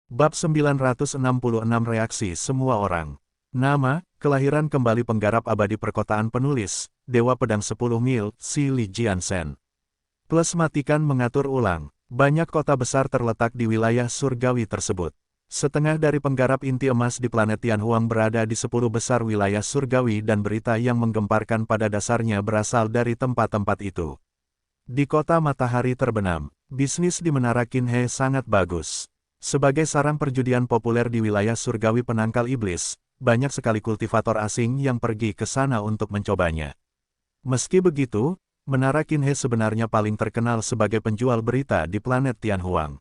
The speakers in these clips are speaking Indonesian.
Bab 966 Reaksi Semua Orang. Nama, kelahiran kembali penggarap abadi perkotaan penulis, Dewa Pedang 10 Mil, Si Li Jiansen. Plus matikan mengatur ulang. Banyak kota besar terletak di wilayah surgawi tersebut. Setengah dari penggarap inti emas di planet Tianhuang berada di 10 besar wilayah surgawi dan berita yang menggemparkan pada dasarnya berasal dari tempat-tempat itu. Di kota matahari terbenam, bisnis di Menara Qinhe sangat bagus. Sebagai sarang perjudian populer di wilayah surgawi penangkal iblis, banyak sekali kultivator asing yang pergi ke sana untuk mencobanya. Meski begitu, Menara Qinhe sebenarnya paling terkenal sebagai penjual berita di planet Tianhuang.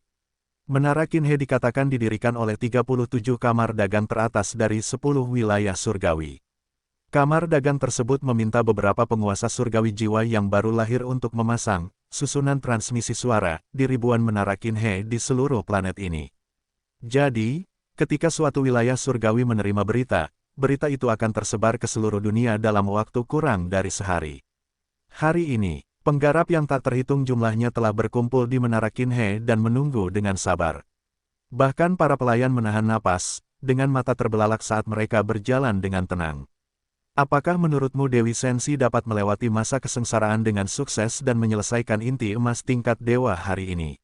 Menara Qinhe dikatakan didirikan oleh 37 kamar dagang teratas dari 10 wilayah surgawi. Kamar dagang tersebut meminta beberapa penguasa surgawi jiwa yang baru lahir untuk memasang susunan transmisi suara di ribuan menara Qinhe di seluruh planet ini. Jadi, ketika suatu wilayah surgawi menerima berita, berita itu akan tersebar ke seluruh dunia dalam waktu kurang dari sehari. Hari ini, penggarap yang tak terhitung jumlahnya telah berkumpul di Menara Qinhe dan menunggu dengan sabar. Bahkan para pelayan menahan napas, dengan mata terbelalak saat mereka berjalan dengan tenang. Apakah menurutmu Dewi Sensi dapat melewati masa kesengsaraan dengan sukses dan menyelesaikan inti emas tingkat dewa hari ini?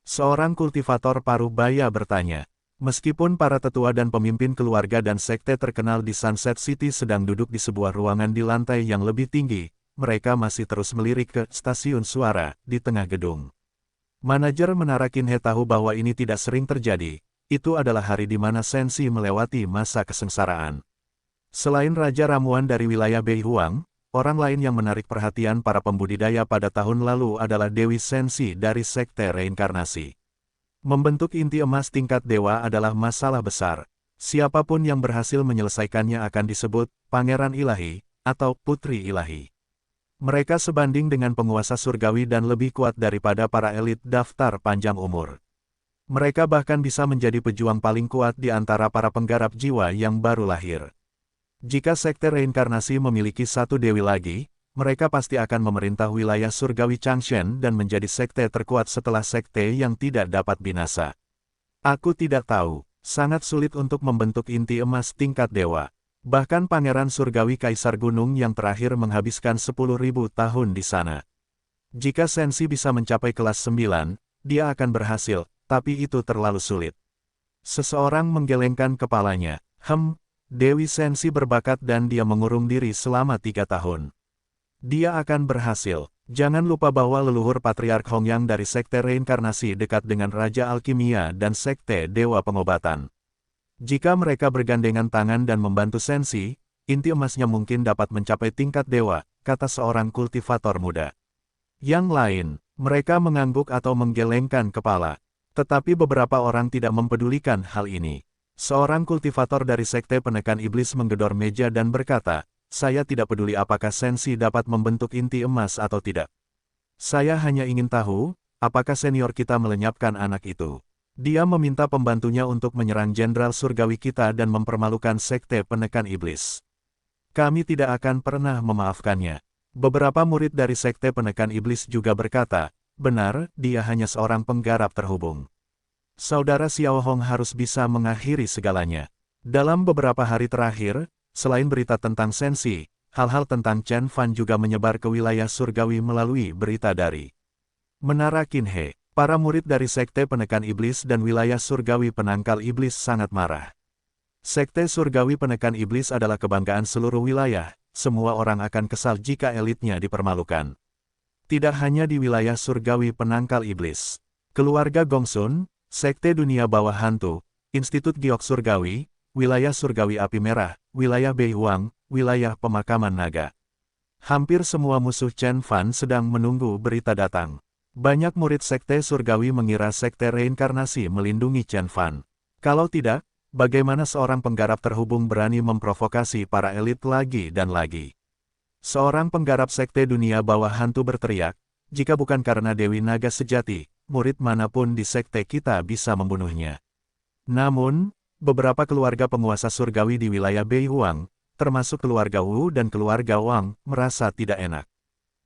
Seorang kultivator paruh baya bertanya. Meskipun para tetua dan pemimpin keluarga dan sekte terkenal di Sunset City sedang duduk di sebuah ruangan di lantai yang lebih tinggi, mereka masih terus melirik ke stasiun suara di tengah gedung. Manajer Menara Qinhe tahu bahwa ini tidak sering terjadi. Itu adalah hari di mana Sensi melewati masa kesengsaraan. Selain Raja Ramuan dari wilayah Beihuang, orang lain yang menarik perhatian para pembudidaya pada tahun lalu adalah Dewi Sensi dari Sekte Reinkarnasi. Membentuk inti emas tingkat dewa adalah masalah besar. Siapapun yang berhasil menyelesaikannya akan disebut Pangeran Ilahi atau Putri Ilahi. Mereka sebanding dengan penguasa surgawi dan lebih kuat daripada para elit daftar panjang umur. Mereka bahkan bisa menjadi pejuang paling kuat di antara para penggarap jiwa yang baru lahir. Jika Sekte Reinkarnasi memiliki satu dewi lagi, mereka pasti akan memerintah wilayah surgawi Changshen dan menjadi sekte terkuat setelah sekte yang tidak dapat binasa. Aku tidak tahu, sangat sulit untuk membentuk inti emas tingkat dewa. Bahkan Pangeran Surgawi Kaisar Gunung yang terakhir menghabiskan 10.000 tahun di sana. Jika Sensi bisa mencapai kelas 9, dia akan berhasil, tapi itu terlalu sulit. Seseorang menggelengkan kepalanya. Dewi Sensi berbakat dan dia mengurung diri selama 3 tahun. Dia akan berhasil. Jangan lupa bahwa leluhur Patriark Hongyang dari Sekte Reinkarnasi dekat dengan Raja Alkimia dan Sekte Dewa Pengobatan. Jika mereka bergandengan tangan dan membantu Sensi, inti emasnya mungkin dapat mencapai tingkat dewa, kata seorang kultivator muda. Yang lain, mereka mengangguk atau menggelengkan kepala. Tetapi beberapa orang tidak mempedulikan hal ini. Seorang kultivator dari Sekte Penekan Iblis menggedor meja dan berkata, saya tidak peduli apakah Sensi dapat membentuk inti emas atau tidak. Saya hanya ingin tahu, apakah senior kita melenyapkan anak itu. Dia meminta pembantunya untuk menyerang Jenderal Surgawi kita dan mempermalukan Sekte Penekan Iblis. Kami tidak akan pernah memaafkannya. Beberapa murid dari Sekte Penekan Iblis juga berkata, benar, dia hanya seorang penggarap terhubung. Saudara Xiao Hong harus bisa mengakhiri segalanya. Dalam beberapa hari terakhir, selain berita tentang Sensi, hal-hal tentang Chen Fan juga menyebar ke wilayah surgawi melalui berita dari Menara Qinhe. Para murid dari Sekte Penekan Iblis dan wilayah surgawi penangkal iblis sangat marah. Sekte Surgawi Penekan Iblis adalah kebanggaan seluruh wilayah, semua orang akan kesal jika elitnya dipermalukan. Tidak hanya di wilayah surgawi penangkal iblis. Keluarga Gongsun, Sekte Dunia Bawah Hantu, Institut Giok Surgawi, Wilayah Surgawi Api Merah, Wilayah Beihuang, Wilayah Pemakaman Naga. Hampir semua musuh Chen Fan sedang menunggu berita datang. Banyak murid Sekte Surgawi mengira Sekte Reinkarnasi melindungi Chen Fan. Kalau tidak, bagaimana seorang penggarap terhubung berani memprovokasi para elit lagi dan lagi? Seorang penggarap Sekte Dunia Bawah Hantu berteriak, jika bukan karena Dewi Naga Sejati, murid manapun di sekte kita bisa membunuhnya. Namun, beberapa keluarga penguasa surgawi di wilayah Beihuang, termasuk keluarga Wu dan keluarga Wang, merasa tidak enak.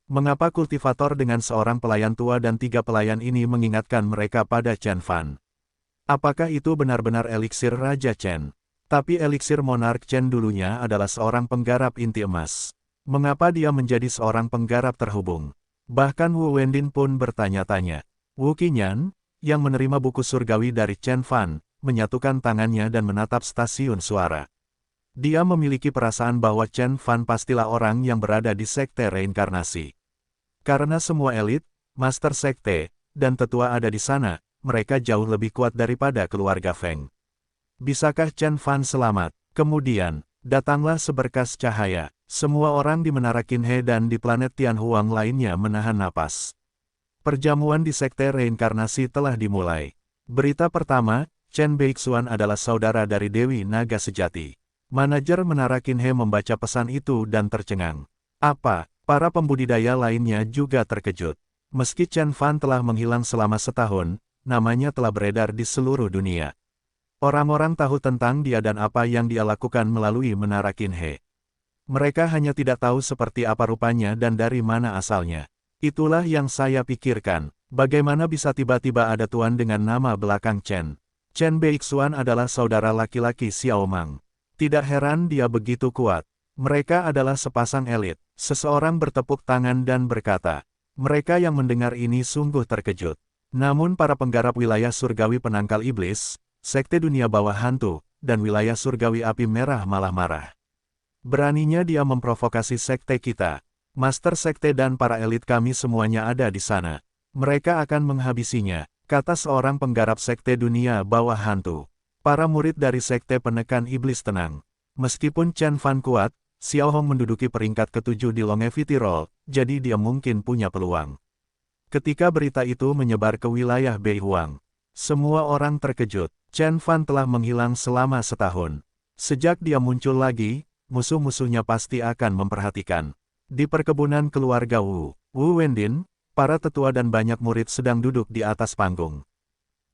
Mengapa kultivator dengan seorang pelayan tua dan 3 pelayan ini mengingatkan mereka pada Chen Fan? Apakah itu benar-benar eliksir Raja Chen? Tapi eliksir Monark Chen dulunya adalah seorang penggarap inti emas. Mengapa dia menjadi seorang penggarap terhubung? Bahkan Wu Wendin pun bertanya-tanya. Wu Qinyan, yang menerima buku surgawi dari Chen Fan, menyatukan tangannya dan menatap stasiun suara. Dia memiliki perasaan bahwa Chen Fan pastilah orang yang berada di sekte reinkarnasi. Karena semua elit, master sekte, dan tetua ada di sana, mereka jauh lebih kuat daripada keluarga Feng. Bisakah Chen Fan selamat? Kemudian, datanglah seberkas cahaya. Semua orang di Menara Qinhe dan di planet Tianhuang lainnya menahan napas. Perjamuan di sekte reinkarnasi telah dimulai. Berita pertama, Chen Beixuan adalah saudara dari Dewi Naga Sejati. Manajer Menara Qinhe membaca pesan itu dan tercengang. Apa? Para pembudidaya lainnya juga terkejut. Meski Chen Fan telah menghilang selama setahun, namanya telah beredar di seluruh dunia. Orang-orang tahu tentang dia dan apa yang dia lakukan melalui Menara Qinhe. Mereka hanya tidak tahu seperti apa rupanya dan dari mana asalnya. Itulah yang saya pikirkan. Bagaimana bisa tiba-tiba ada tuan dengan nama belakang Chen? Chen Beixuan adalah saudara laki-laki Xiao Mang. Tidak heran dia begitu kuat. Mereka adalah sepasang elit. Seseorang bertepuk tangan dan berkata. Mereka yang mendengar ini sungguh terkejut. Namun para penggarap wilayah surgawi penangkal iblis, sekte dunia bawah hantu, dan wilayah surgawi api merah malah marah. Beraninya dia memprovokasi sekte kita. Master sekte dan para elit kami semuanya ada di sana. Mereka akan menghabisinya, kata seorang penggarap sekte dunia bawah hantu. Para murid dari sekte penekan iblis tenang. Meskipun Chen Fan kuat, Xiao Hong menduduki peringkat ke-7 di Longevity Roll, jadi dia mungkin punya peluang. Ketika berita itu menyebar ke wilayah Beihuang, semua orang terkejut. Chen Fan telah menghilang selama setahun. Sejak dia muncul lagi, musuh-musuhnya pasti akan memperhatikan. Di perkebunan keluarga Wu Wendin, para tetua dan banyak murid sedang duduk di atas panggung.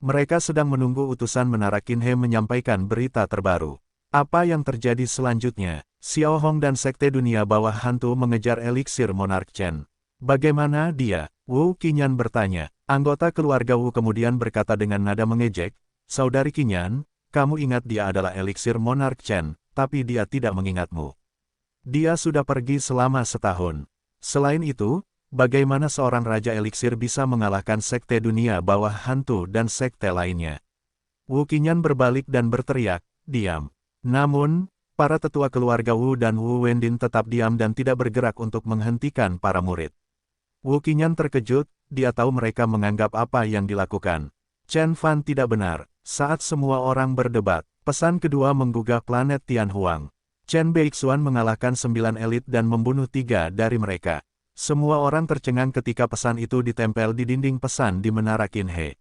Mereka sedang menunggu utusan Menara Qinhe menyampaikan berita terbaru. Apa yang terjadi selanjutnya? Xiao Hong dan sekte dunia bawah hantu mengejar eliksir Monark Chen. Bagaimana dia? Wu Qinyan bertanya. Anggota keluarga Wu kemudian berkata dengan nada mengejek, Saudari Qinyan, kamu ingat dia adalah eliksir Monark Chen, tapi dia tidak mengingatmu. Dia sudah pergi selama setahun. Selain itu, bagaimana seorang raja eliksir bisa mengalahkan sekte dunia bawah hantu dan sekte lainnya? Wu Qinyan berbalik dan berteriak, diam. Namun, para tetua keluarga Wu dan Wu Wendin tetap diam dan tidak bergerak untuk menghentikan para murid. Wu Qinyan terkejut, dia tahu mereka menganggap apa yang dilakukan. Chen Fan tidak benar. Saat semua orang berdebat, pesan kedua menggugah planet Tianhuang. Chen Beixuan mengalahkan 9 elit dan membunuh 3 dari mereka. Semua orang tercengang ketika pesan itu ditempel di dinding pesan di Menara Qinhe.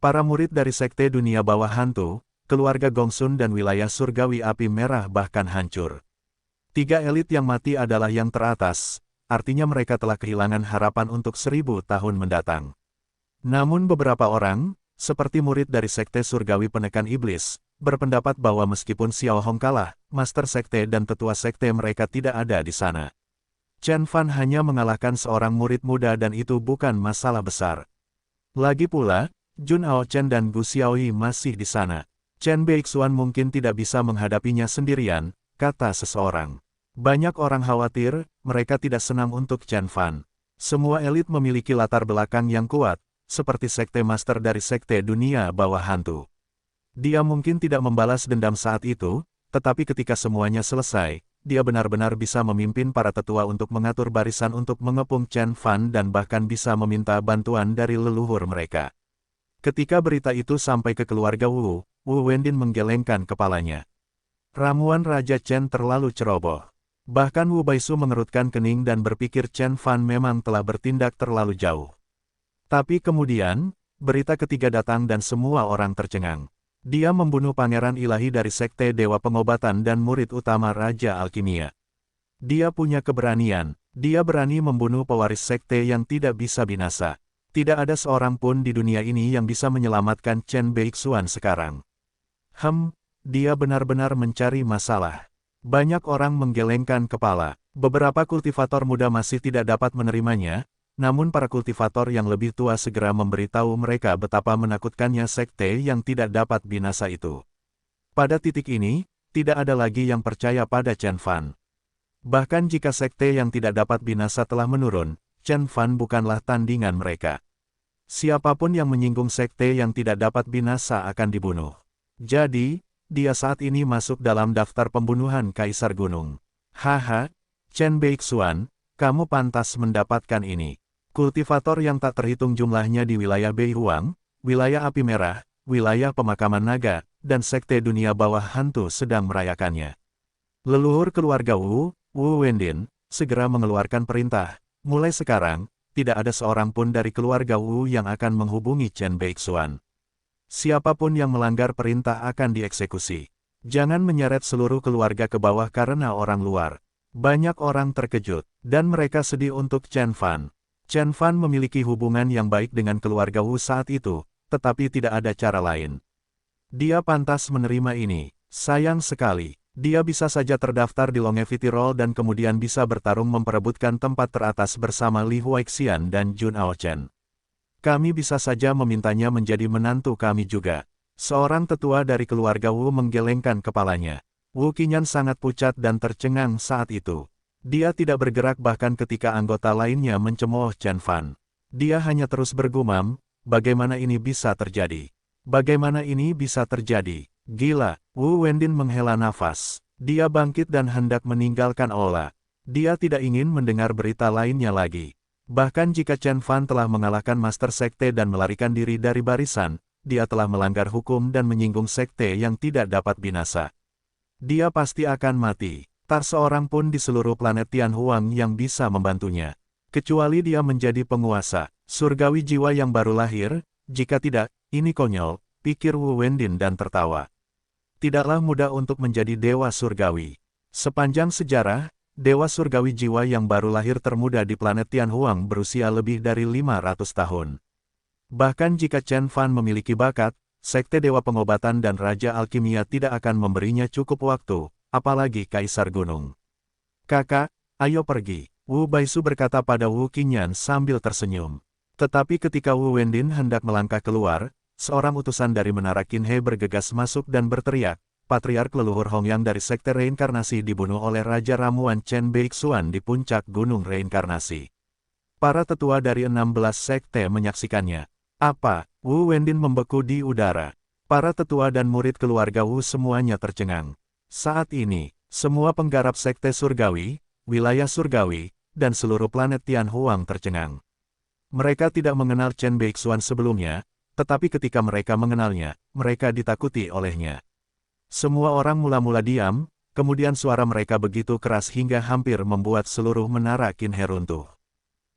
Para murid dari sekte dunia bawah hantu, keluarga Gongsun dan wilayah surgawi api merah bahkan hancur. 3 elit yang mati adalah yang teratas, artinya mereka telah kehilangan harapan untuk 1000 tahun mendatang. Namun beberapa orang, seperti murid dari sekte surgawi penekan iblis, berpendapat bahwa meskipun Xiao Hong kalah, master sekte dan tetua sekte mereka tidak ada di sana. Chen Fan hanya mengalahkan seorang murid muda dan itu bukan masalah besar. Lagi pula, Jun Ao Chen dan Gu Xiaoyi masih di sana. Chen Beixuan mungkin tidak bisa menghadapinya sendirian, kata seseorang. Banyak orang khawatir, mereka tidak senang untuk Chen Fan. Semua elit memiliki latar belakang yang kuat, seperti sekte master dari sekte dunia bawah hantu. Dia mungkin tidak membalas dendam saat itu, tetapi ketika semuanya selesai, dia benar-benar bisa memimpin para tetua untuk mengatur barisan untuk mengepung Chen Fan dan bahkan bisa meminta bantuan dari leluhur mereka. Ketika berita itu sampai ke keluarga Wu Wendin menggelengkan kepalanya. Ramuan Raja Chen terlalu ceroboh. Bahkan Wu Baisu mengerutkan kening dan berpikir Chen Fan memang telah bertindak terlalu jauh. Tapi kemudian, berita ketiga datang dan semua orang tercengang. Dia membunuh pangeran ilahi dari sekte dewa pengobatan dan murid utama Raja Alkimia. Dia punya keberanian, dia berani membunuh pewaris sekte yang tidak bisa binasa. Tidak ada seorang pun di dunia ini yang bisa menyelamatkan Chen Beixuan sekarang. Dia benar-benar mencari masalah. Banyak orang menggelengkan kepala. Beberapa kultivator muda masih tidak dapat menerimanya, Namun para kultivator yang lebih tua segera memberitahu mereka betapa menakutkannya sekte yang tidak dapat binasa itu. Pada titik ini, tidak ada lagi yang percaya pada Chen Fan. Bahkan jika sekte yang tidak dapat binasa telah menurun, Chen Fan bukanlah tandingan mereka. Siapapun yang menyinggung sekte yang tidak dapat binasa akan dibunuh. Jadi, dia saat ini masuk dalam daftar pembunuhan Kaisar Gunung. Haha, Chen Beixuan, kamu pantas mendapatkan ini. Kultivator yang tak terhitung jumlahnya di wilayah Beihuang, wilayah Api Merah, wilayah pemakaman naga, dan sekte dunia bawah hantu sedang merayakannya. Leluhur keluarga Wu Wendin, segera mengeluarkan perintah. Mulai sekarang, tidak ada seorang pun dari keluarga Wu yang akan menghubungi Chen Beixuan. Siapapun yang melanggar perintah akan dieksekusi. Jangan menyeret seluruh keluarga ke bawah karena orang luar. Banyak orang terkejut, dan mereka sedih untuk Chen Fan. Chen Fan memiliki hubungan yang baik dengan keluarga Wu saat itu, tetapi tidak ada cara lain. Dia pantas menerima ini. Sayang sekali, dia bisa saja terdaftar di Longevity Roll dan kemudian bisa bertarung memperebutkan tempat teratas bersama Li Huaixian dan Jun Aochen. Kami bisa saja memintanya menjadi menantu kami juga. Seorang tetua dari keluarga Wu menggelengkan kepalanya. Wu Qinyan sangat pucat dan tercengang saat itu. Dia tidak bergerak bahkan ketika anggota lainnya mencemooh Chen Fan. Dia hanya terus bergumam, bagaimana ini bisa terjadi? Bagaimana ini bisa terjadi? Gila, Wu Wendin menghela nafas. Dia bangkit dan hendak meninggalkan aula. Dia tidak ingin mendengar berita lainnya lagi. Bahkan jika Chen Fan telah mengalahkan Master Sekte dan melarikan diri dari barisan, dia telah melanggar hukum dan menyinggung sekte yang tidak dapat binasa. Dia pasti akan mati. Tak seorang pun di seluruh planet Tianhuang yang bisa membantunya. Kecuali dia menjadi penguasa, surgawi jiwa yang baru lahir, jika tidak, ini konyol, pikir Wu Wendin dan tertawa. Tidaklah mudah untuk menjadi dewa surgawi. Sepanjang sejarah, dewa surgawi jiwa yang baru lahir termuda di planet Tianhuang berusia lebih dari 500 tahun. Bahkan jika Chen Fan memiliki bakat, Sekte Dewa Pengobatan dan Raja Alkimia tidak akan memberinya cukup waktu, apalagi Kaisar Gunung. Kakak, ayo pergi, Wu Baisu berkata pada Wu Qinyan sambil tersenyum. Tetapi ketika Wu Wendin hendak melangkah keluar, seorang utusan dari Menara Qinhe bergegas masuk dan berteriak, Patriark leluhur Hongyang dari Sekte Reinkarnasi dibunuh oleh Raja Ramuan Chen Beixuan di puncak Gunung Reinkarnasi. Para tetua dari 16 sekte menyaksikannya. Apa? Wu Wendin membeku di udara. Para tetua dan murid keluarga Wu semuanya tercengang. Saat ini, semua penggarap sekte surgawi, wilayah surgawi, dan seluruh planet Tianhuang tercengang. Mereka tidak mengenal Chen Beixuan sebelumnya, tetapi ketika mereka mengenalnya, mereka ditakuti olehnya. Semua orang mula-mula diam, kemudian suara mereka begitu keras hingga hampir membuat seluruh menara Qinhe runtuh.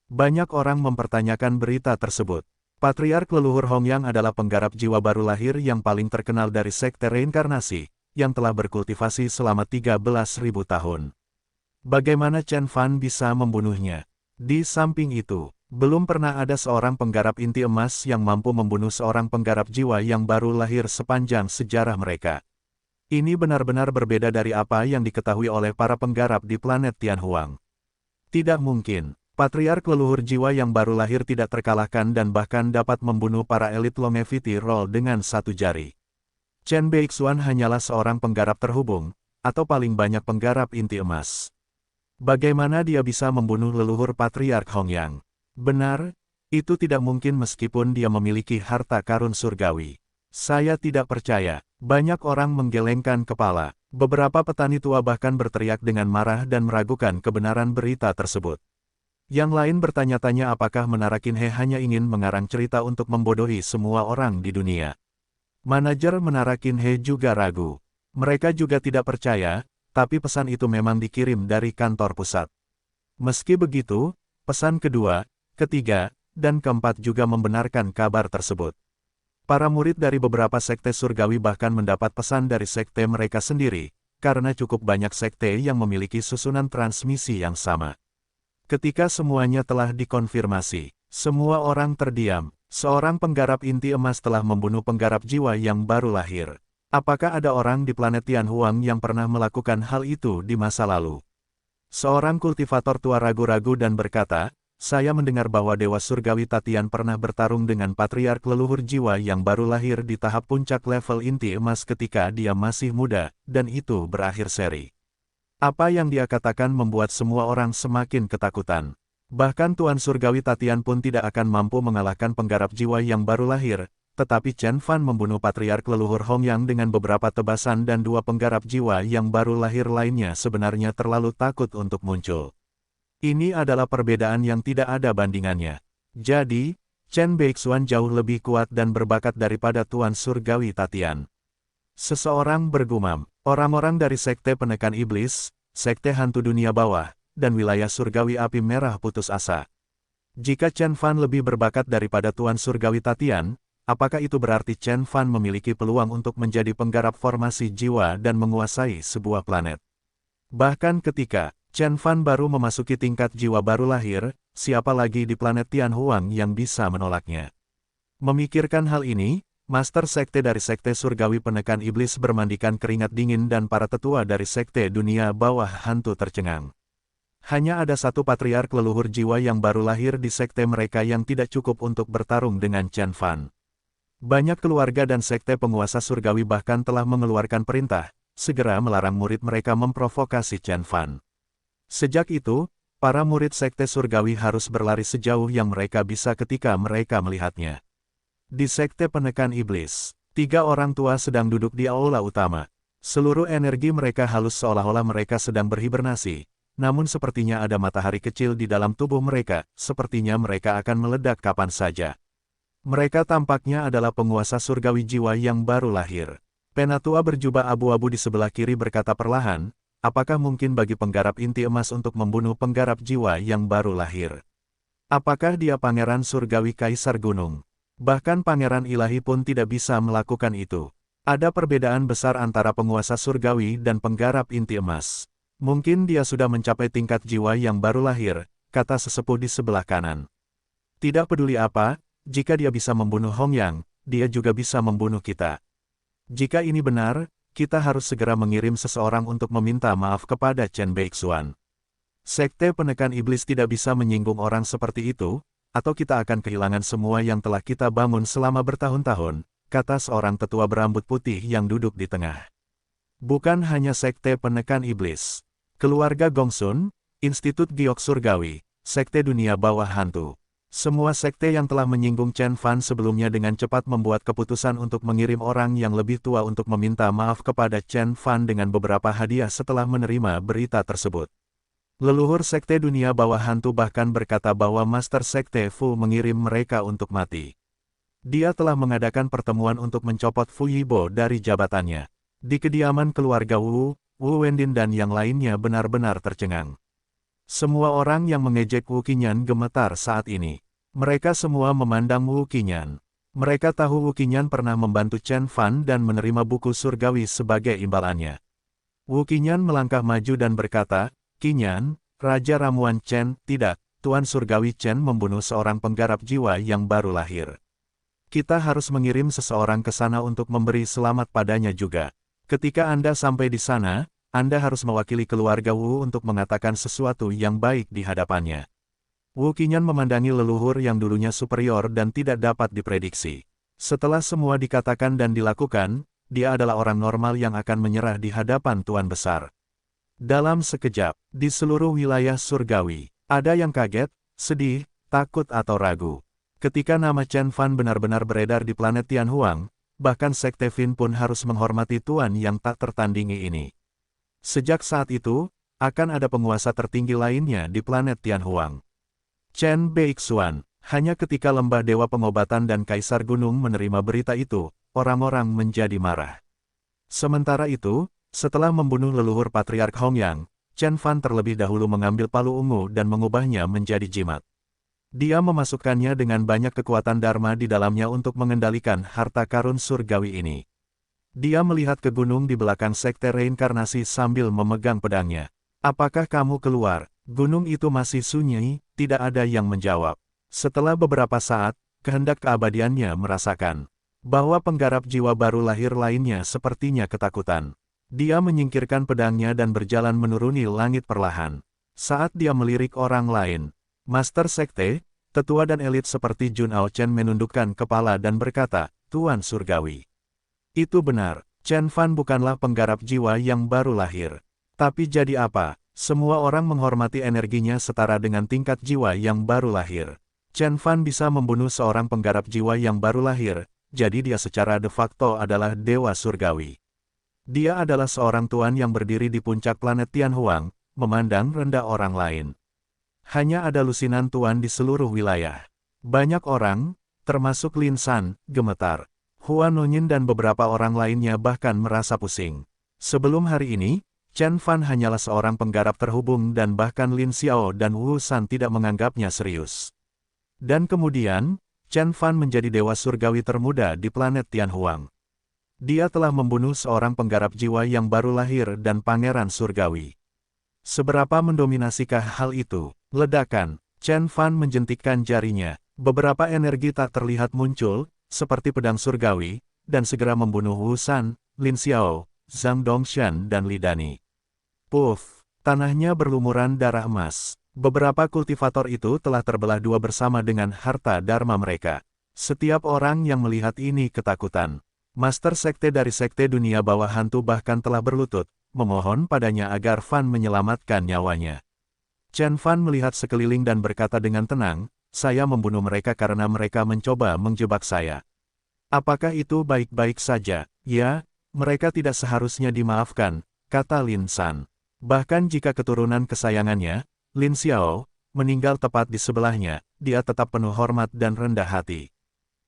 Banyak orang mempertanyakan berita tersebut. Patriark leluhur Hongyang adalah penggarap jiwa baru lahir yang paling terkenal dari Sekte Reinkarnasi, yang telah berkultivasi selama 13.000 tahun. Bagaimana Chen Fan bisa membunuhnya? Di samping itu, belum pernah ada seorang penggarap inti emas yang mampu membunuh seorang penggarap jiwa yang baru lahir sepanjang sejarah mereka. Ini benar-benar berbeda dari apa yang diketahui oleh para penggarap di planet Tianhuang. Tidak mungkin. Patriark leluhur jiwa yang baru lahir tidak terkalahkan dan bahkan dapat membunuh para elit Longevity Roll dengan satu jari. Chen Beixuan hanyalah seorang penggarap terhubung, atau paling banyak penggarap inti emas. Bagaimana dia bisa membunuh leluhur Patriark Hongyang? Benar, itu tidak mungkin meskipun dia memiliki harta karun surgawi. Saya tidak percaya. Banyak orang menggelengkan kepala. Beberapa petani tua bahkan berteriak dengan marah dan meragukan kebenaran berita tersebut. Yang lain bertanya-tanya apakah Menara Qinhe hanya ingin mengarang cerita untuk membodohi semua orang di dunia. Manajer Menara Qinhe juga ragu. Mereka juga tidak percaya, tapi pesan itu memang dikirim dari kantor pusat. Meski begitu, pesan kedua, ketiga, dan keempat juga membenarkan kabar tersebut. Para murid dari beberapa sekte surgawi bahkan mendapat pesan dari sekte mereka sendiri, karena cukup banyak sekte yang memiliki susunan transmisi yang sama. Ketika semuanya telah dikonfirmasi, semua orang terdiam. Seorang penggarap inti emas telah membunuh penggarap jiwa yang baru lahir. Apakah ada orang di planet Tianhuang yang pernah melakukan hal itu di masa lalu? Seorang kultivator tua ragu-ragu dan berkata, saya mendengar bahwa Dewa Surgawi Tatian pernah bertarung dengan Patriark leluhur jiwa yang baru lahir di tahap puncak level inti emas ketika dia masih muda, dan itu berakhir seri. Apa yang dia katakan membuat semua orang semakin ketakutan. Bahkan Tuan Surgawi Tatian pun tidak akan mampu mengalahkan penggarap jiwa yang baru lahir, tetapi Chen Fan membunuh Patriark leluhur Hongyang dengan beberapa tebasan dan dua penggarap jiwa yang baru lahir lainnya sebenarnya terlalu takut untuk muncul. Ini adalah perbedaan yang tidak ada bandingannya. Jadi, Chen Beixuan jauh lebih kuat dan berbakat daripada Tuan Surgawi Tatian. Seseorang bergumam, orang-orang dari Sekte Penekan Iblis, Sekte Hantu Dunia Bawah, dan wilayah Surgawi Api Merah putus asa. Jika Chen Fan lebih berbakat daripada Tuan Surgawi Tatian, apakah itu berarti Chen Fan memiliki peluang untuk menjadi penggarap formasi jiwa dan menguasai sebuah planet? Bahkan ketika Chen Fan baru memasuki tingkat jiwa baru lahir, siapa lagi di planet Tianhuang yang bisa menolaknya? Memikirkan hal ini, Master Sekte dari Sekte Surgawi Penekan Iblis bermandikan keringat dingin dan para tetua dari Sekte Dunia Bawah Hantu tercengang. Hanya ada satu patriark leluhur jiwa yang baru lahir di sekte mereka yang tidak cukup untuk bertarung dengan Chen Fan. Banyak keluarga dan sekte penguasa surgawi bahkan telah mengeluarkan perintah, segera melarang murid mereka memprovokasi Chen Fan. Sejak itu, para murid sekte surgawi harus berlari sejauh yang mereka bisa ketika mereka melihatnya. Di Sekte Penekan Iblis, 3 orang tua sedang duduk di aula utama. Seluruh energi mereka halus seolah-olah mereka sedang berhibernasi, namun sepertinya ada matahari kecil di dalam tubuh mereka, sepertinya mereka akan meledak kapan saja. Mereka tampaknya adalah penguasa surgawi jiwa yang baru lahir. Penatua berjubah abu-abu di sebelah kiri berkata perlahan, apakah mungkin bagi penggarap inti emas untuk membunuh penggarap jiwa yang baru lahir? Apakah dia pangeran surgawi kaisar gunung? Bahkan pangeran ilahi pun tidak bisa melakukan itu. Ada perbedaan besar antara penguasa surgawi dan penggarap inti emas. Mungkin dia sudah mencapai tingkat jiwa yang baru lahir, kata sesepuh di sebelah kanan. Tidak peduli apa, jika dia bisa membunuh Hongyang, dia juga bisa membunuh kita. Jika ini benar, kita harus segera mengirim seseorang untuk meminta maaf kepada Chen Beixuan. Sekte Penekan Iblis tidak bisa menyinggung orang seperti itu, atau kita akan kehilangan semua yang telah kita bangun selama bertahun-tahun, kata seorang tetua berambut putih yang duduk di tengah. Bukan hanya Sekte Penekan Iblis. Keluarga Gongsun, Institut Giok Surgawi, Sekte Dunia Bawah Hantu. Semua sekte yang telah menyinggung Chen Fan sebelumnya dengan cepat membuat keputusan untuk mengirim orang yang lebih tua untuk meminta maaf kepada Chen Fan dengan beberapa hadiah setelah menerima berita tersebut. Leluhur Sekte Dunia Bawah Hantu bahkan berkata bahwa Master Sekte Fu mengirim mereka untuk mati. Dia telah mengadakan pertemuan untuk mencopot Fu Yibo dari jabatannya. Di kediaman keluarga Wu Wendin dan yang lainnya benar-benar tercengang. Semua orang yang mengejek Wu Qinyan gemetar saat ini. Mereka semua memandang Wu Qinyan. Mereka tahu Wu Qinyan pernah membantu Chen Fan dan menerima buku surgawi sebagai imbalannya. Wu Qinyan melangkah maju dan berkata, Qinyan, Raja Ramuan Chen, tidak, Tuan Surgawi Chen membunuh seorang penggarap jiwa yang baru lahir. Kita harus mengirim seseorang ke sana untuk memberi selamat padanya juga. Ketika Anda sampai di sana, Anda harus mewakili keluarga Wu untuk mengatakan sesuatu yang baik di hadapannya. Wu Qinyan memandangi leluhur yang dulunya superior dan tidak dapat diprediksi. Setelah semua dikatakan dan dilakukan, dia adalah orang normal yang akan menyerah di hadapan Tuan Besar. Dalam sekejap, di seluruh wilayah surgawi, ada yang kaget, sedih, takut atau ragu. Ketika nama Chen Fan benar-benar beredar di planet Tianhuang, bahkan Sekte Fin pun harus menghormati Tuan yang tak tertandingi ini. Sejak saat itu, akan ada penguasa tertinggi lainnya di planet Tianhuang. Chen Beixuan, hanya ketika lembah Dewa Pengobatan dan Kaisar Gunung menerima berita itu, orang-orang menjadi marah. Sementara itu, setelah membunuh leluhur Patriark Hongyang, Chen Fan terlebih dahulu mengambil palu ungu dan mengubahnya menjadi jimat. Dia memasukkannya dengan banyak kekuatan Dharma di dalamnya untuk mengendalikan harta karun surgawi ini. Dia melihat ke gunung di belakang sekte reinkarnasi sambil memegang pedangnya. Apakah kamu keluar? Gunung itu masih sunyi, tidak ada yang menjawab. Setelah beberapa saat, kehendak keabadiannya merasakan bahwa penggarap jiwa baru lahir lainnya sepertinya ketakutan. Dia menyingkirkan pedangnya dan berjalan menuruni langit perlahan. Saat dia melirik orang lain, Master Sekte, tetua dan elit seperti Jun Ao Chen menundukkan kepala dan berkata, Tuan Surgawi. Itu benar, Chen Fan bukanlah penggarap jiwa yang baru lahir. Tapi jadi apa? Semua orang menghormati energinya setara dengan tingkat jiwa yang baru lahir. Chen Fan bisa membunuh seorang penggarap jiwa yang baru lahir, jadi dia secara de facto adalah Dewa Surgawi. Dia adalah seorang tuan yang berdiri di puncak planet Tianhuang, memandang rendah orang lain. Hanya ada lusinan tuan di seluruh wilayah. Banyak orang, termasuk Lin San, gemetar. Huan Nunyin dan beberapa orang lainnya bahkan merasa pusing. Sebelum hari ini, Chen Fan hanyalah seorang penggarap terhubung dan bahkan Lin Xiao dan Wu San tidak menganggapnya serius. Dan kemudian, Chen Fan menjadi dewa surgawi termuda di planet Tianhuang. Dia telah membunuh seorang penggarap jiwa yang baru lahir dan pangeran surgawi. Seberapa mendominasikah hal itu? Ledakan, Chen Fan menjentikkan jarinya. Beberapa energi tak terlihat muncul, seperti pedang surgawi, dan segera membunuh Wu San, Lin Xiao, Zhang Dongshan dan Li Dani. Puff, tanahnya berlumuran darah emas. Beberapa kultivator itu telah terbelah dua bersama dengan harta dharma mereka. Setiap orang yang melihat ini ketakutan. Master Sekte dari Sekte Dunia Bawah Hantu bahkan telah berlutut, memohon padanya agar Fan menyelamatkan nyawanya. Chen Fan melihat sekeliling dan berkata dengan tenang, saya membunuh mereka karena mereka mencoba menjebak saya. Apakah itu baik-baik saja? Ya, mereka tidak seharusnya dimaafkan, kata Lin San. Bahkan jika keturunan kesayangannya, Lin Xiao, meninggal tepat di sebelahnya, dia tetap penuh hormat dan rendah hati.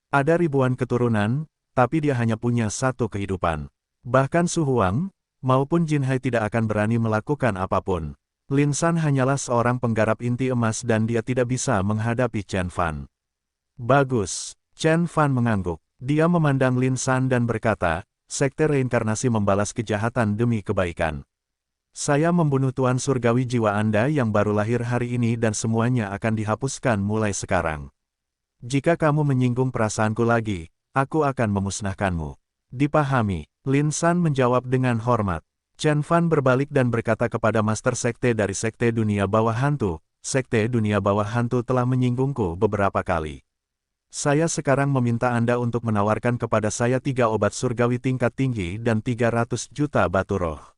Ada ribuan keturunan, tapi dia hanya punya satu kehidupan. Bahkan Su Huang, maupun Jin Hai tidak akan berani melakukan apapun. Lin San hanyalah seorang penggarap inti emas dan dia tidak bisa menghadapi Chen Fan. Bagus, Chen Fan mengangguk. Dia memandang Lin San dan berkata, Sekte Reinkarnasi membalas kejahatan demi kebaikan. Saya membunuh Tuan Surgawi jiwa Anda yang baru lahir hari ini dan semuanya akan dihapuskan mulai sekarang. Jika kamu menyinggung perasaanku lagi, aku akan memusnahkanmu. Dipahami, Lin San menjawab dengan hormat. Chen Fan berbalik dan berkata kepada Master Sekte dari Sekte Dunia Bawah Hantu, Sekte Dunia Bawah Hantu telah menyinggungku beberapa kali. Saya sekarang meminta Anda untuk menawarkan kepada saya 3 obat surgawi tingkat tinggi dan 300 juta batu roh.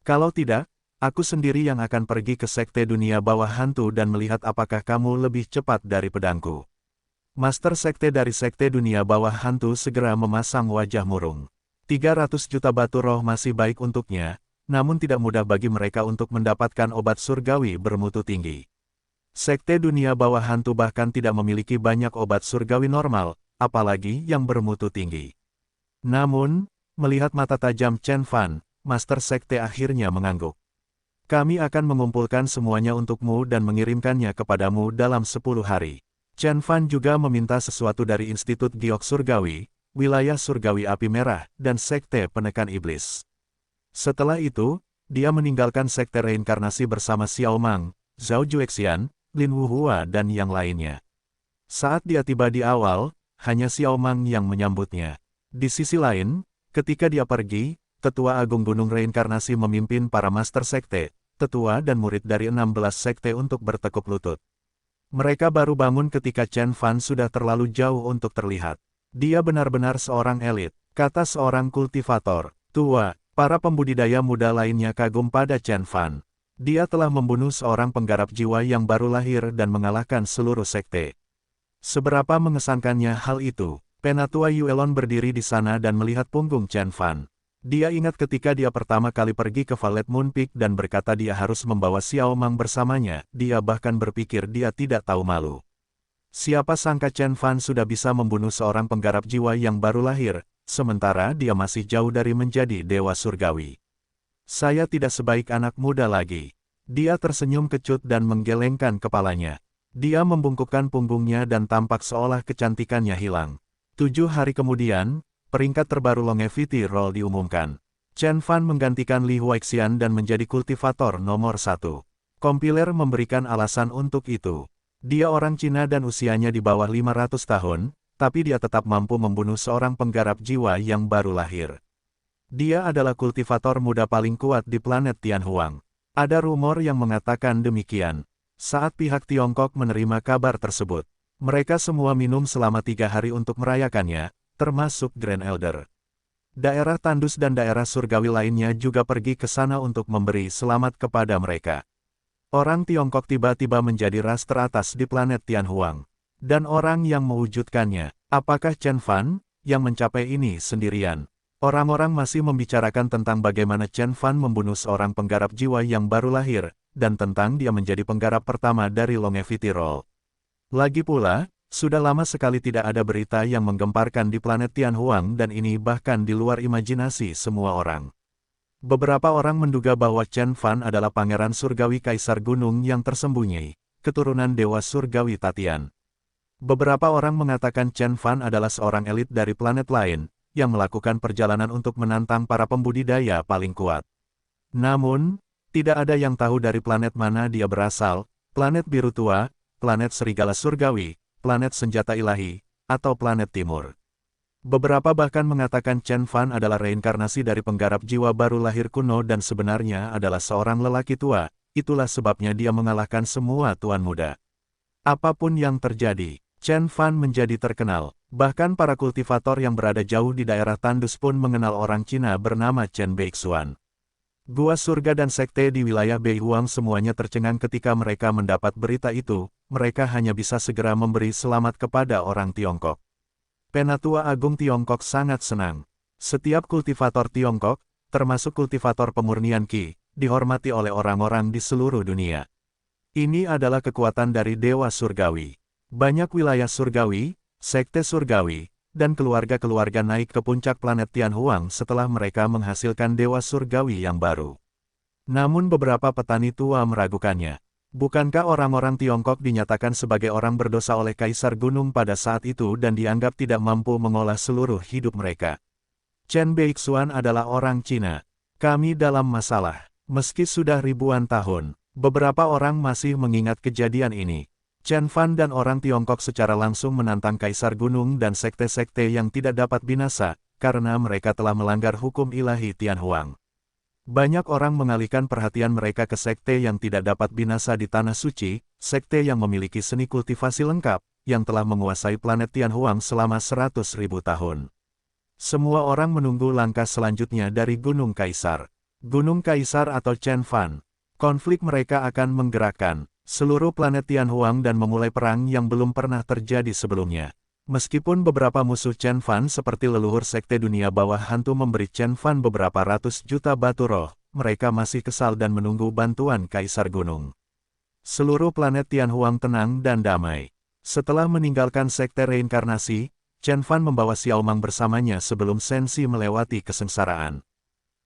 Kalau tidak, aku sendiri yang akan pergi ke Sekte Dunia Bawah Hantu dan melihat apakah kamu lebih cepat dari pedangku. Master Sekte dari Sekte Dunia Bawah Hantu segera memasang wajah murung. 300 juta batu roh masih baik untuknya, namun tidak mudah bagi mereka untuk mendapatkan obat surgawi bermutu tinggi. Sekte Dunia Bawah Hantu bahkan tidak memiliki banyak obat surgawi normal, apalagi yang bermutu tinggi. Namun, melihat mata tajam Chen Fan, Master Sekte akhirnya mengangguk. Kami akan mengumpulkan semuanya untukmu dan mengirimkannya kepadamu dalam 10 hari. Chen Fan juga meminta sesuatu dari Institut Giok Surgawi, Wilayah Surgawi Api Merah, dan Sekte Penekan Iblis. Setelah itu, dia meninggalkan Sekte Reinkarnasi bersama Xiao Mang, Zhao Juexian, Lin Wuhua dan yang lainnya. Saat dia tiba di awal, hanya Xiao Mang yang menyambutnya. Di sisi lain, ketika dia pergi, Tetua Agung Gunung Reinkarnasi memimpin para Master Sekte, tetua dan murid dari 16 sekte untuk bertekuk lutut. Mereka baru bangun ketika Chen Fan sudah terlalu jauh untuk terlihat. Dia benar-benar seorang elit, kata seorang kultivator. Tua, para pembudidaya muda lainnya kagum pada Chen Fan. Dia telah membunuh seorang penggarap jiwa yang baru lahir dan mengalahkan seluruh sekte. Seberapa mengesankannya hal itu, Penatua Yuelon berdiri di sana dan melihat punggung Chen Fan. Dia ingat ketika dia pertama kali pergi ke Valet Moon Peak dan berkata dia harus membawa Xiao Mang bersamanya, dia bahkan berpikir dia tidak tahu malu. Siapa sangka Chen Fan sudah bisa membunuh seorang penggarap jiwa yang baru lahir, sementara dia masih jauh dari menjadi dewa surgawi. Saya tidak sebaik anak muda lagi. Dia tersenyum kecut dan menggelengkan kepalanya. Dia membungkukkan punggungnya dan tampak seolah kecantikannya hilang. 7 hari kemudian, peringkat terbaru Longevity Roll diumumkan. Chen Fan menggantikan Li Huaxian dan menjadi kultivator nomor 1. Kompiler memberikan alasan untuk itu. Dia orang Cina dan usianya di bawah 500 tahun, tapi dia tetap mampu membunuh seorang penggarap jiwa yang baru lahir. Dia adalah kultivator muda paling kuat di planet Tianhuang. Ada rumor yang mengatakan demikian. Saat pihak Tiongkok menerima kabar tersebut, mereka semua minum selama 3 hari untuk merayakannya, termasuk Grand Elder. Daerah tandus dan daerah surgawi lainnya juga pergi ke sana untuk memberi selamat kepada mereka. Orang Tiongkok tiba-tiba menjadi ras teratas di planet Tianhuang. Dan orang yang mewujudkannya, apakah Chen Fan, yang mencapai ini sendirian? Orang-orang masih membicarakan tentang bagaimana Chen Fan membunuh seorang penggarap jiwa yang baru lahir, dan tentang dia menjadi penggarap pertama dari Longevity Roll. Lagi pula, sudah lama sekali tidak ada berita yang menggemparkan di planet Tianhuang dan ini bahkan di luar imajinasi semua orang. Beberapa orang menduga bahwa Chen Fan adalah pangeran surgawi kaisar gunung yang tersembunyi, keturunan dewa surgawi Tatian. Beberapa orang mengatakan Chen Fan adalah seorang elit dari planet lain, yang melakukan perjalanan untuk menantang para pembudidaya paling kuat. Namun, tidak ada yang tahu dari planet mana dia berasal, planet biru tua, planet serigala surgawi, planet senjata ilahi, atau planet timur. Beberapa bahkan mengatakan Chen Fan adalah reinkarnasi dari penggarap jiwa baru lahir kuno dan sebenarnya adalah seorang lelaki tua, itulah sebabnya dia mengalahkan semua tuan muda. Apapun yang terjadi, Chen Fan menjadi terkenal, bahkan para kultivator yang berada jauh di daerah tandus pun mengenal orang Cina bernama Chen Beixuan. Gua surga dan sekte di wilayah Beihuang semuanya tercengang ketika mereka mendapat berita itu, mereka hanya bisa segera memberi selamat kepada orang Tiongkok. Penatua Agung Tiongkok sangat senang. Setiap kultivator Tiongkok, termasuk kultivator pemurnian Qi, dihormati oleh orang-orang di seluruh dunia. Ini adalah kekuatan dari Dewa Surgawi. Banyak wilayah surgawi, sekte surgawi, dan keluarga-keluarga naik ke puncak planet Tianhuang setelah mereka menghasilkan Dewa Surgawi yang baru. Namun beberapa petani tua meragukannya. Bukankah orang-orang Tiongkok dinyatakan sebagai orang berdosa oleh Kaisar Gunung pada saat itu dan dianggap tidak mampu mengolah seluruh hidup mereka? Chen Beixuan adalah orang Cina. Kami dalam masalah. Meski sudah ribuan tahun, beberapa orang masih mengingat kejadian ini. Chen Fan dan orang Tiongkok secara langsung menantang Kaisar Gunung dan sekte-sekte yang tidak dapat binasa, karena mereka telah melanggar hukum ilahi Tianhuang. Banyak orang mengalihkan perhatian mereka ke sekte yang tidak dapat binasa di Tanah Suci, sekte yang memiliki seni kultivasi lengkap, yang telah menguasai planet Tianhuang selama 100.000 tahun. Semua orang menunggu langkah selanjutnya dari Gunung Kaisar. Gunung Kaisar atau Chen Fan. Konflik mereka akan menggerakkan seluruh planet Tianhuang dan memulai perang yang belum pernah terjadi sebelumnya. Meskipun beberapa musuh Chen Fan seperti leluhur sekte dunia bawah hantu memberi Chen Fan beberapa ratus juta batu roh, mereka masih kesal dan menunggu bantuan Kaisar Gunung. Seluruh planet Tianhuang tenang dan damai. Setelah meninggalkan sekte reinkarnasi, Chen Fan membawa Xiao Mang bersamanya sebelum Sensi melewati kesengsaraan.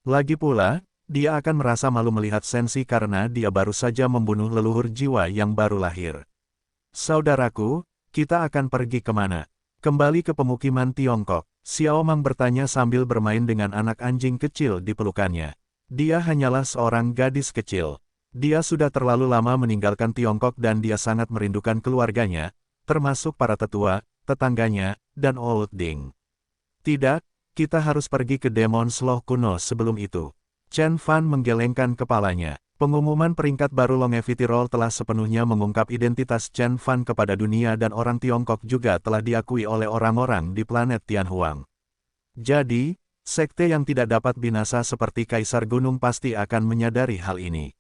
Lagi pula, dia akan merasa malu melihat Sensi karena dia baru saja membunuh leluhur jiwa yang baru lahir. Saudaraku, kita akan pergi kemana? Kembali ke pemukiman Tiongkok. Xiao Mang bertanya sambil bermain dengan anak anjing kecil di pelukannya. Dia hanyalah seorang gadis kecil. Dia sudah terlalu lama meninggalkan Tiongkok dan dia sangat merindukan keluarganya, termasuk para tetua, tetangganya, dan Old Ding. Tidak, kita harus pergi ke Demon Slough kuno sebelum itu. Chen Fan menggelengkan kepalanya. Pengumuman peringkat baru Longevity Roll telah sepenuhnya mengungkap identitas Chen Fan kepada dunia dan orang Tiongkok juga telah diakui oleh orang-orang di planet Tianhuang. Jadi, sekte yang tidak dapat binasa seperti Kaisar Gunung pasti akan menyadari hal ini.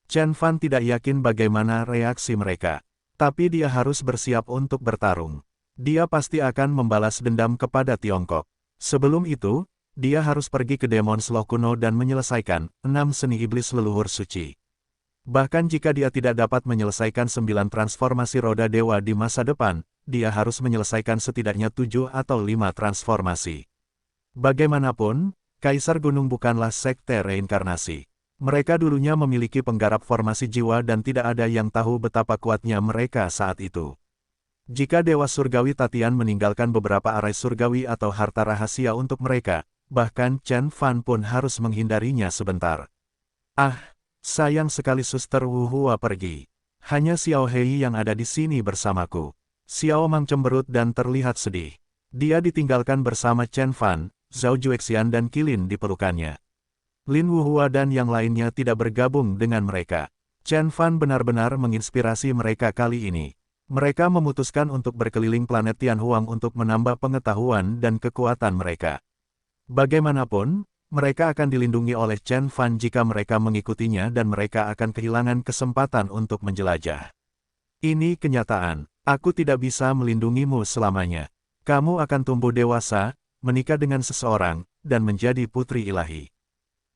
Chen Fan tidak yakin bagaimana reaksi mereka. Tapi dia harus bersiap untuk bertarung. Dia pasti akan membalas dendam kepada Tiongkok. Sebelum itu, dia harus pergi ke Demon Slough kuno dan menyelesaikan 6 seni iblis leluhur suci. Bahkan jika dia tidak dapat menyelesaikan 9 transformasi roda dewa di masa depan, dia harus menyelesaikan setidaknya 7 atau 5 transformasi. Bagaimanapun, Kaisar Gunung bukanlah sekte reinkarnasi. Mereka dulunya memiliki penggarap formasi jiwa dan tidak ada yang tahu betapa kuatnya mereka saat itu. Jika Dewa Surgawi Tatian meninggalkan beberapa arai surgawi atau harta rahasia untuk mereka, bahkan Chen Fan pun harus menghindarinya sebentar. Ah, sayang sekali Suster Wu Hua pergi. Hanya Xiao Hei yang ada di sini bersamaku. Xiao Mang cemberut dan terlihat sedih. Dia ditinggalkan bersama Chen Fan, Zhao Juexian dan Qilin di pelukannya. Lin Wu Hua dan yang lainnya tidak bergabung dengan mereka. Chen Fan benar-benar menginspirasi mereka kali ini. Mereka memutuskan untuk berkeliling planet Tianhuang untuk menambah pengetahuan dan kekuatan mereka. Bagaimanapun, mereka akan dilindungi oleh Chen Fan jika mereka mengikutinya dan mereka akan kehilangan kesempatan untuk menjelajah. Ini kenyataan. Aku tidak bisa melindungimu selamanya. Kamu akan tumbuh dewasa, menikah dengan seseorang, dan menjadi putri ilahi.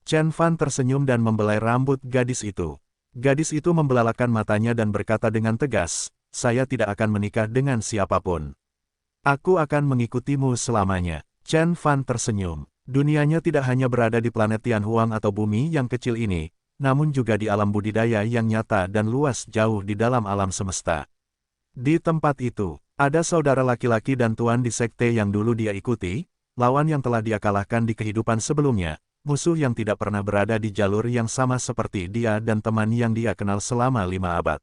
Chen Fan tersenyum dan membelai rambut gadis itu. Gadis itu membelalakan matanya dan berkata dengan tegas, "Saya tidak akan menikah dengan siapapun. Aku akan mengikutimu selamanya." Chen Fan tersenyum. Dunianya tidak hanya berada di planet Tianhuang atau bumi yang kecil ini, namun juga di alam budidaya yang nyata dan luas jauh di dalam alam semesta. Di tempat itu, ada saudara laki-laki dan tuan di sekte yang dulu dia ikuti, lawan yang telah dia kalahkan di kehidupan sebelumnya, musuh yang tidak pernah berada di jalur yang sama seperti dia dan teman yang dia kenal selama 5 abad.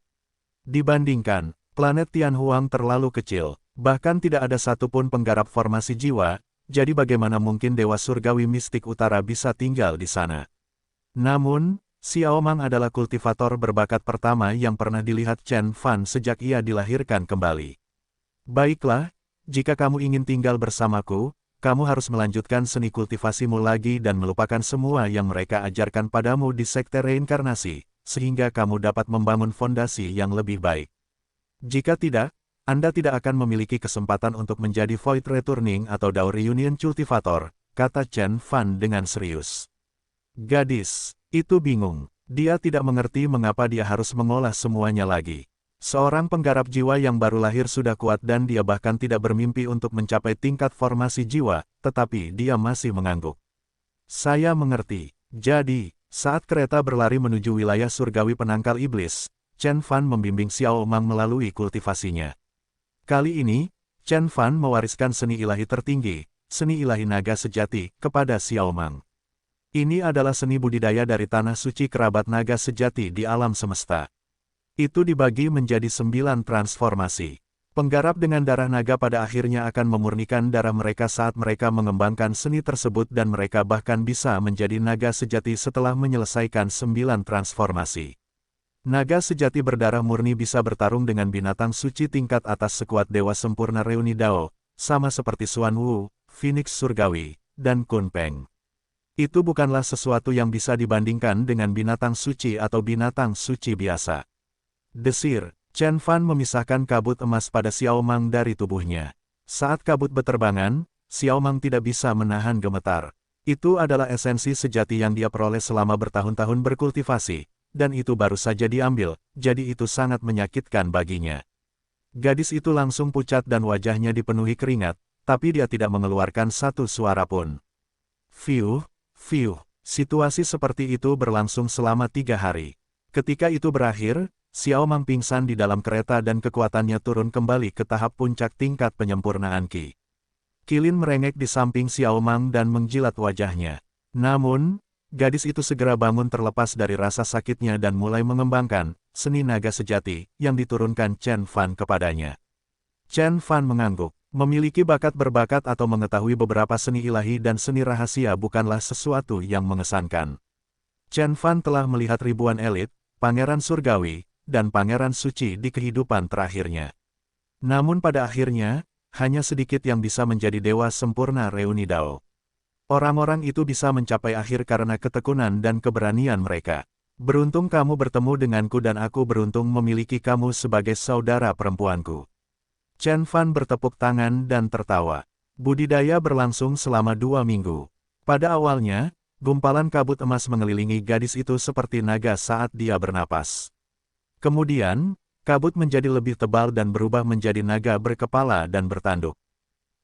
Dibandingkan, planet Tianhuang terlalu kecil, bahkan tidak ada satupun penggarap formasi jiwa, jadi bagaimana mungkin Dewa Surgawi Mistik Utara bisa tinggal di sana? Namun, Xiao Mang adalah kultivator berbakat pertama yang pernah dilihat Chen Fan sejak ia dilahirkan kembali. Baiklah, jika kamu ingin tinggal bersamaku, kamu harus melanjutkan seni kultivasimu lagi dan melupakan semua yang mereka ajarkan padamu di sekte reinkarnasi, sehingga kamu dapat membangun fondasi yang lebih baik. Jika tidak, Anda tidak akan memiliki kesempatan untuk menjadi Void Returning atau Dao Reunion Cultivator, kata Chen Fan dengan serius. Gadis itu bingung. Dia tidak mengerti mengapa dia harus mengolah semuanya lagi. Seorang penggarap jiwa yang baru lahir sudah kuat dan dia bahkan tidak bermimpi untuk mencapai tingkat formasi jiwa, tetapi dia masih mengangguk. Saya mengerti. Jadi, saat kereta berlari menuju wilayah surgawi penangkal iblis, Chen Fan membimbing Xiao Mang melalui kultivasinya. Kali ini, Chen Fan mewariskan seni ilahi tertinggi, seni ilahi naga sejati, kepada Xiao Mang. Ini adalah seni budidaya dari tanah suci kerabat naga sejati di alam semesta. Itu dibagi menjadi 9 transformasi. Penggarap dengan darah naga pada akhirnya akan memurnikan darah mereka saat mereka mengembangkan seni tersebut dan mereka bahkan bisa menjadi naga sejati setelah menyelesaikan 9 transformasi. Naga sejati berdarah murni bisa bertarung dengan binatang suci tingkat atas sekuat Dewa Sempurna Reuni Dao, sama seperti Xuan Wu, Phoenix Surgawi, dan Kun Peng. Itu bukanlah sesuatu yang bisa dibandingkan dengan binatang suci atau binatang suci biasa. Desir, Chen Fan memisahkan kabut emas pada Xiao Mang dari tubuhnya. Saat kabut beterbangan, Xiao Mang tidak bisa menahan gemetar. Itu adalah esensi sejati yang dia peroleh selama bertahun-tahun berkultivasi, dan itu baru saja diambil, jadi itu sangat menyakitkan baginya. Gadis itu langsung pucat dan wajahnya dipenuhi keringat, tapi dia tidak mengeluarkan satu suara pun. Fiuh, situasi seperti itu berlangsung selama 3 hari. Ketika itu berakhir, Xiao Mang pingsan di dalam kereta dan kekuatannya turun kembali ke tahap puncak tingkat penyempurnaan Qi. Qilin merengek di samping Xiao Mang dan menjilat wajahnya. Namun, gadis itu segera bangun terlepas dari rasa sakitnya dan mulai mengembangkan seni naga sejati yang diturunkan Chen Fan kepadanya. Chen Fan mengangguk. Memiliki bakat berbakat atau mengetahui beberapa seni ilahi dan seni rahasia bukanlah sesuatu yang mengesankan. Chen Fan telah melihat ribuan elit, pangeran surgawi, dan pangeran suci di kehidupan terakhirnya. Namun pada akhirnya, hanya sedikit yang bisa menjadi dewa sempurna Reuni Dao. Orang-orang itu bisa mencapai akhir karena ketekunan dan keberanian mereka. Beruntung kamu bertemu denganku dan aku beruntung memiliki kamu sebagai saudara perempuanku. Chen Fan bertepuk tangan dan tertawa. Budidaya berlangsung selama 2 minggu. Pada awalnya, gumpalan kabut emas mengelilingi gadis itu seperti naga saat dia bernapas. Kemudian, kabut menjadi lebih tebal dan berubah menjadi naga berkepala dan bertanduk.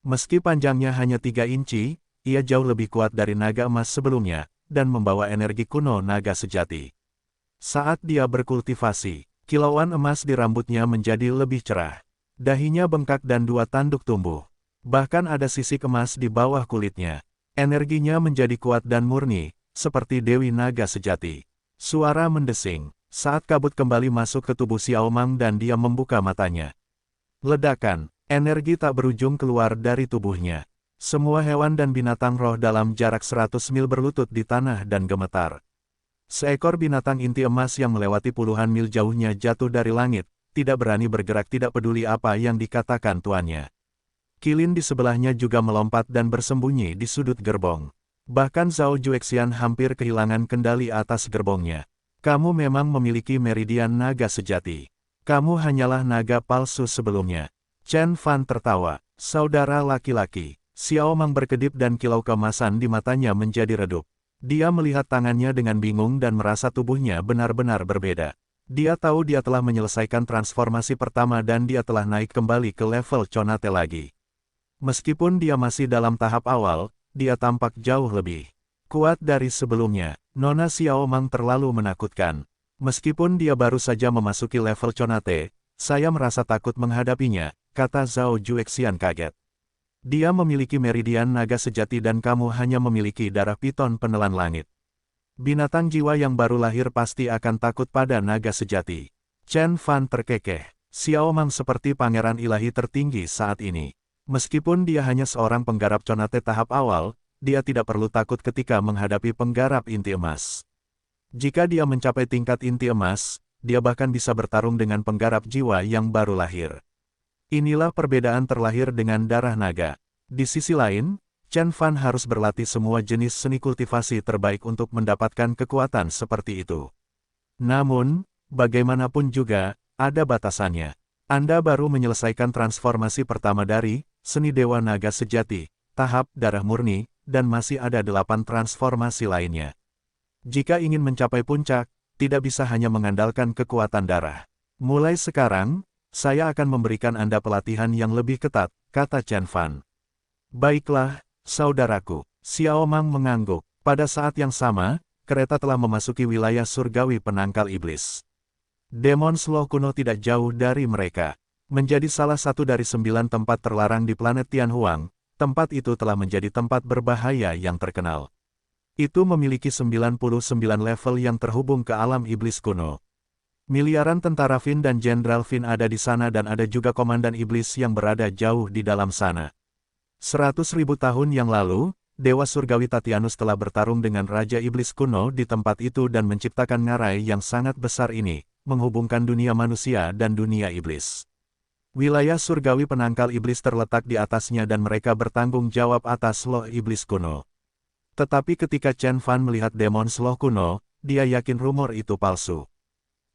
Meski panjangnya hanya 3 inci, ia jauh lebih kuat dari naga emas sebelumnya, dan membawa energi kuno naga sejati. Saat dia berkultivasi, kilauan emas di rambutnya menjadi lebih cerah. Dahinya bengkak dan 2 tanduk tumbuh. Bahkan ada sisik emas di bawah kulitnya. Energinya menjadi kuat dan murni, seperti Dewi Naga sejati. Suara mendesing. Saat kabut kembali masuk ke tubuh Xiao Mang dan dia membuka matanya. Ledakan, energi tak berujung keluar dari tubuhnya. Semua hewan dan binatang roh dalam jarak 100 mil berlutut di tanah dan gemetar. Seekor binatang inti emas yang melewati puluhan mil jauhnya jatuh dari langit, tidak berani bergerak tidak peduli apa yang dikatakan tuannya. Kilin di sebelahnya juga melompat dan bersembunyi di sudut gerbong. Bahkan Zhao Juexian hampir kehilangan kendali atas gerbongnya. Kamu memang memiliki meridian naga sejati. Kamu hanyalah naga palsu sebelumnya. Chen Fan tertawa. Saudara laki-laki. Xiao Mang berkedip dan kilau keemasan di matanya menjadi redup. Dia melihat tangannya dengan bingung dan merasa tubuhnya benar-benar berbeda. Dia tahu dia telah menyelesaikan transformasi pertama dan dia telah naik kembali ke level Conate lagi. Meskipun dia masih dalam tahap awal, dia tampak jauh lebih kuat dari sebelumnya. Nona Xiao Mang terlalu menakutkan. Meskipun dia baru saja memasuki level Conate, saya merasa takut menghadapinya, kata Zhao Juexian kaget. Dia memiliki meridian naga sejati dan kamu hanya memiliki darah piton penelan langit. Binatang jiwa yang baru lahir pasti akan takut pada naga sejati. Chen Fan terkekeh. Xiao Mang seperti pangeran ilahi tertinggi saat ini. Meskipun dia hanya seorang penggarap Conate tahap awal, dia tidak perlu takut ketika menghadapi penggarap inti emas. Jika dia mencapai tingkat inti emas, dia bahkan bisa bertarung dengan penggarap jiwa yang baru lahir. Inilah perbedaan terlahir dengan darah naga. Di sisi lain, Chen Fan harus berlatih semua jenis seni kultivasi terbaik untuk mendapatkan kekuatan seperti itu. Namun, bagaimanapun juga, ada batasannya. Anda baru menyelesaikan transformasi pertama dari seni Dewa Naga Sejati, tahap darah murni, dan masih ada 8 transformasi lainnya. Jika ingin mencapai puncak, tidak bisa hanya mengandalkan kekuatan darah. Mulai sekarang, saya akan memberikan Anda pelatihan yang lebih ketat, kata Chen Fan. Baiklah, saudaraku. Xiao Mang mengangguk. Pada saat yang sama, kereta telah memasuki wilayah surgawi penangkal iblis. Demon Slow kuno tidak jauh dari mereka. Menjadi salah satu dari 9 tempat terlarang di planet Tianhuang, tempat itu telah menjadi tempat berbahaya yang terkenal. Itu memiliki 99 level yang terhubung ke alam iblis kuno. Miliaran tentara Fin dan Jenderal Fin ada di sana dan ada juga komandan iblis yang berada jauh di dalam sana. 100.000 tahun yang lalu, Dewa Surgawi Tatianus telah bertarung dengan Raja Iblis kuno di tempat itu dan menciptakan ngarai yang sangat besar ini, menghubungkan dunia manusia dan dunia iblis. Wilayah surgawi penangkal iblis terletak di atasnya dan mereka bertanggung jawab atas loh iblis kuno. Tetapi ketika Chen Fan melihat demon sloh kuno, dia yakin rumor itu palsu.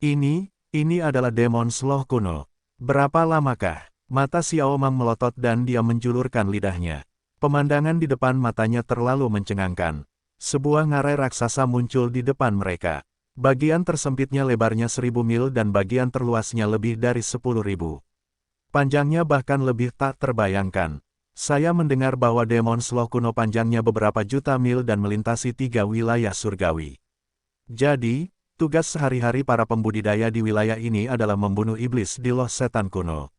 Ini adalah demon sloh kuno. Berapa lamakah? Mata Xiao Mang melotot dan dia menjulurkan lidahnya. Pemandangan di depan matanya terlalu mencengangkan. Sebuah ngarai raksasa muncul di depan mereka. Bagian tersempitnya lebarnya 1000 mil dan bagian terluasnya lebih dari 10.000. Panjangnya bahkan lebih tak terbayangkan. Saya mendengar bahwa demon sloh kuno panjangnya beberapa juta mil dan melintasi 3 wilayah surgawi. Jadi, tugas sehari-hari para pembudidaya di wilayah ini adalah membunuh iblis di loh setan kuno.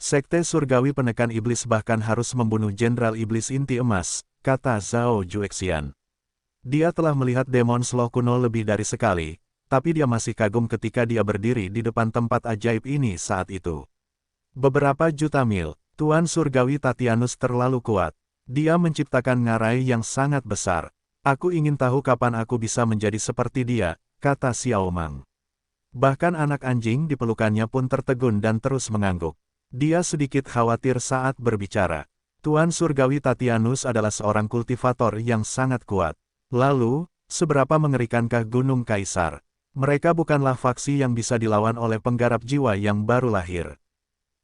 Sekte surgawi penekan iblis bahkan harus membunuh Jenderal Iblis Inti Emas, kata Zhao Juexian. Dia telah melihat demon sloh kuno lebih dari sekali, tapi dia masih kagum ketika dia berdiri di depan tempat ajaib ini saat itu. Beberapa juta mil, Tuan Surgawi Tatianus terlalu kuat. Dia menciptakan ngarai yang sangat besar. Aku ingin tahu kapan aku bisa menjadi seperti dia, kata Xiao Mang. Bahkan anak anjing di pelukannya pun tertegun dan terus mengangguk. Dia sedikit khawatir saat berbicara. Tuan Surgawi Tatianus adalah seorang kultivator yang sangat kuat. Lalu, seberapa mengerikankah Gunung Kaisar? Mereka bukanlah faksi yang bisa dilawan oleh penggarap jiwa yang baru lahir.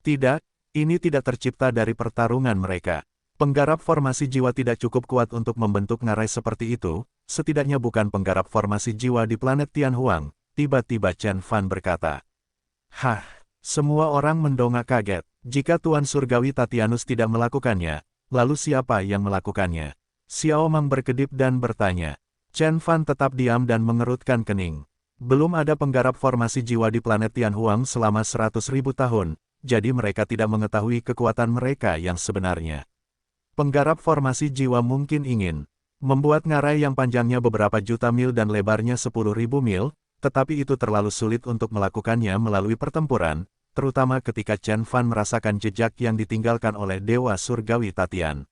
Tidak, ini tidak tercipta dari pertarungan mereka. Penggarap formasi jiwa tidak cukup kuat untuk membentuk ngarai seperti itu, setidaknya bukan penggarap formasi jiwa di planet Tianhuang, tiba-tiba Chen Fan berkata. Hah, semua orang mendongak kaget. Jika Tuan Surgawi Tatianus tidak melakukannya, lalu siapa yang melakukannya? Xiao Mang berkedip dan bertanya. Chen Fan tetap diam dan mengerutkan kening. Belum ada penggarap formasi jiwa di planet Tianhuang selama 100.000 tahun, jadi mereka tidak mengetahui kekuatan mereka yang sebenarnya. Penggarap formasi jiwa mungkin ingin membuat ngarai yang panjangnya beberapa juta mil dan lebarnya 10.000 mil, tetapi itu terlalu sulit untuk melakukannya melalui pertempuran, terutama ketika Chen Fan merasakan jejak yang ditinggalkan oleh Dewa Surgawi Tatian.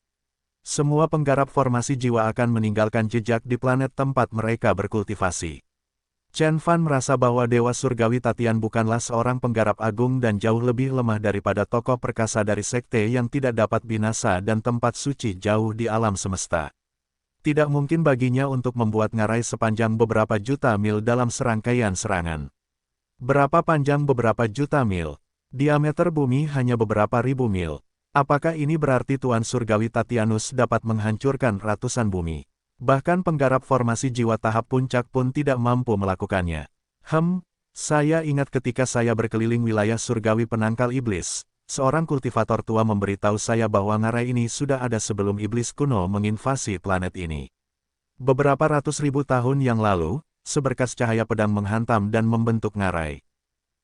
Semua penggarap formasi jiwa akan meninggalkan jejak di planet tempat mereka berkultivasi. Chen Fan merasa bahwa Dewa Surgawi Tatian bukanlah seorang penggarap agung dan jauh lebih lemah daripada tokoh perkasa dari sekte yang tidak dapat binasa dan tempat suci jauh di alam semesta. Tidak mungkin baginya untuk membuat ngarai sepanjang beberapa juta mil dalam serangkaian serangan. Berapa panjang beberapa juta mil? Diameter bumi hanya beberapa ribu mil. Apakah ini berarti Tuan Surgawi Tatianus dapat menghancurkan ratusan bumi? Bahkan penggarap formasi jiwa tahap puncak pun tidak mampu melakukannya. Saya ingat ketika saya berkeliling wilayah surgawi penangkal iblis, seorang kultivator tua memberitahu saya bahwa ngarai ini sudah ada sebelum iblis kuno menginvasi planet ini. Beberapa ratus ribu tahun yang lalu, seberkas cahaya pedang menghantam dan membentuk ngarai.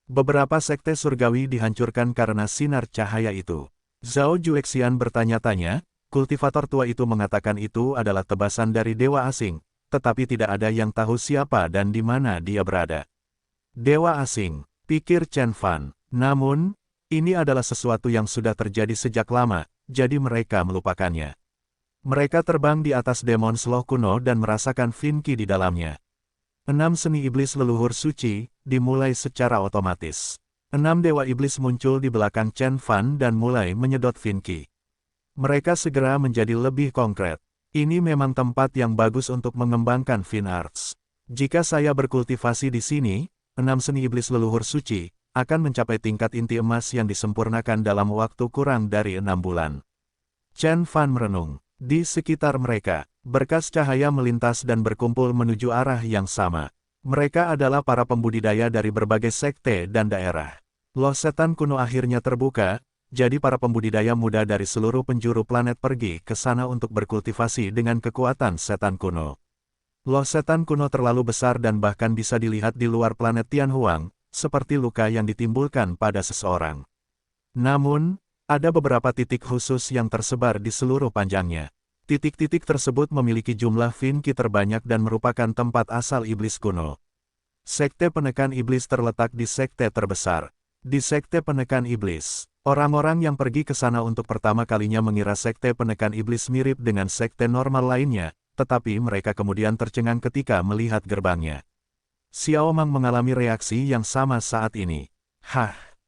Beberapa sekte surgawi dihancurkan karena sinar cahaya itu. Zhao Juexian bertanya-tanya. Kultivator tua itu mengatakan itu adalah tebasan dari dewa asing, tetapi tidak ada yang tahu siapa dan di mana dia berada. Dewa asing, pikir Chen Fan. Namun, ini adalah sesuatu yang sudah terjadi sejak lama, jadi mereka melupakannya. Mereka terbang di atas demon sloh kuno dan merasakan Finki di dalamnya. 6 seni iblis leluhur suci, dimulai secara otomatis. 6 dewa iblis muncul di belakang Chen Fan dan mulai menyedot Finki. Mereka segera menjadi lebih konkret. Ini memang tempat yang bagus untuk mengembangkan Fine Arts. Jika saya berkultivasi di sini, 6 seni iblis leluhur suci, akan mencapai tingkat inti emas yang disempurnakan dalam waktu kurang dari 6 bulan. Chen Fan merenung. Di sekitar mereka, berkas cahaya melintas dan berkumpul menuju arah yang sama. Mereka adalah para pembudidaya dari berbagai sekte dan daerah. Loh setan kuno akhirnya terbuka. Jadi para pembudidaya muda dari seluruh penjuru planet pergi ke sana untuk berkultivasi dengan kekuatan setan kuno. Loh setan kuno terlalu besar dan bahkan bisa dilihat di luar planet Tianhuang, seperti luka yang ditimbulkan pada seseorang. Namun, ada beberapa titik khusus yang tersebar di seluruh panjangnya. Titik-titik tersebut memiliki jumlah Finki terbanyak dan merupakan tempat asal iblis kuno. Sekte penekan iblis terletak di sekte terbesar. Di sekte penekan iblis. Orang-orang yang pergi ke sana untuk pertama kalinya mengira sekte penekan iblis mirip dengan sekte normal lainnya, tetapi mereka kemudian tercengang ketika melihat gerbangnya. Xiao Mang mengalami reaksi yang sama saat ini.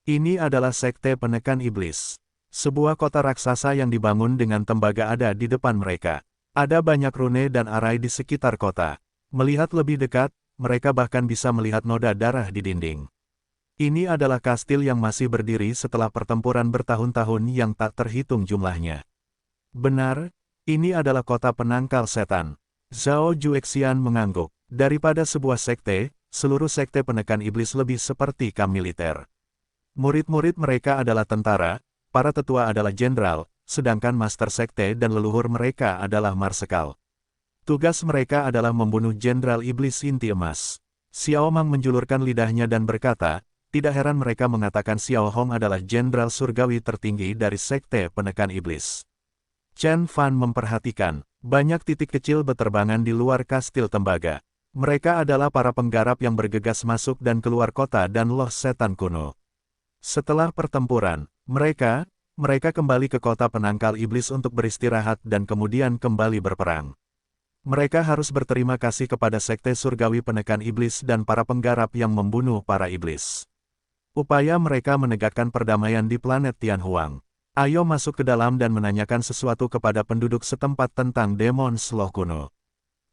Ini adalah sekte penekan iblis. Sebuah kota raksasa yang dibangun dengan tembaga ada di depan mereka. Ada banyak rune dan arai di sekitar kota. Melihat lebih dekat, mereka bahkan bisa melihat noda darah di dinding. Ini adalah kastil yang masih berdiri setelah pertempuran bertahun-tahun yang tak terhitung jumlahnya. Benar, ini adalah kota penangkal setan. Zhao Juexian mengangguk. Daripada sebuah sekte, seluruh sekte penekan iblis lebih seperti kamp militer. Murid-murid mereka adalah tentara, para tetua adalah jenderal, sedangkan master sekte dan leluhur mereka adalah marsekal. Tugas mereka adalah membunuh jenderal iblis inti emas. Xiao Mang menjulurkan lidahnya dan berkata, tidak heran mereka mengatakan Xiao Hong adalah jenderal surgawi tertinggi dari sekte penekan iblis. Chen Fan memperhatikan, banyak titik kecil beterbangan di luar kastil tembaga. Mereka adalah para penggarap yang bergegas masuk dan keluar kota dan loh setan kuno. Setelah pertempuran, mereka kembali ke kota penangkal iblis untuk beristirahat dan kemudian kembali berperang. Mereka harus berterima kasih kepada sekte surgawi penekan iblis dan para penggarap yang membunuh para iblis. Upaya mereka menegakkan perdamaian di planet Tianhuang. Ayo masuk ke dalam dan menanyakan sesuatu kepada penduduk setempat tentang demon sloh kuno.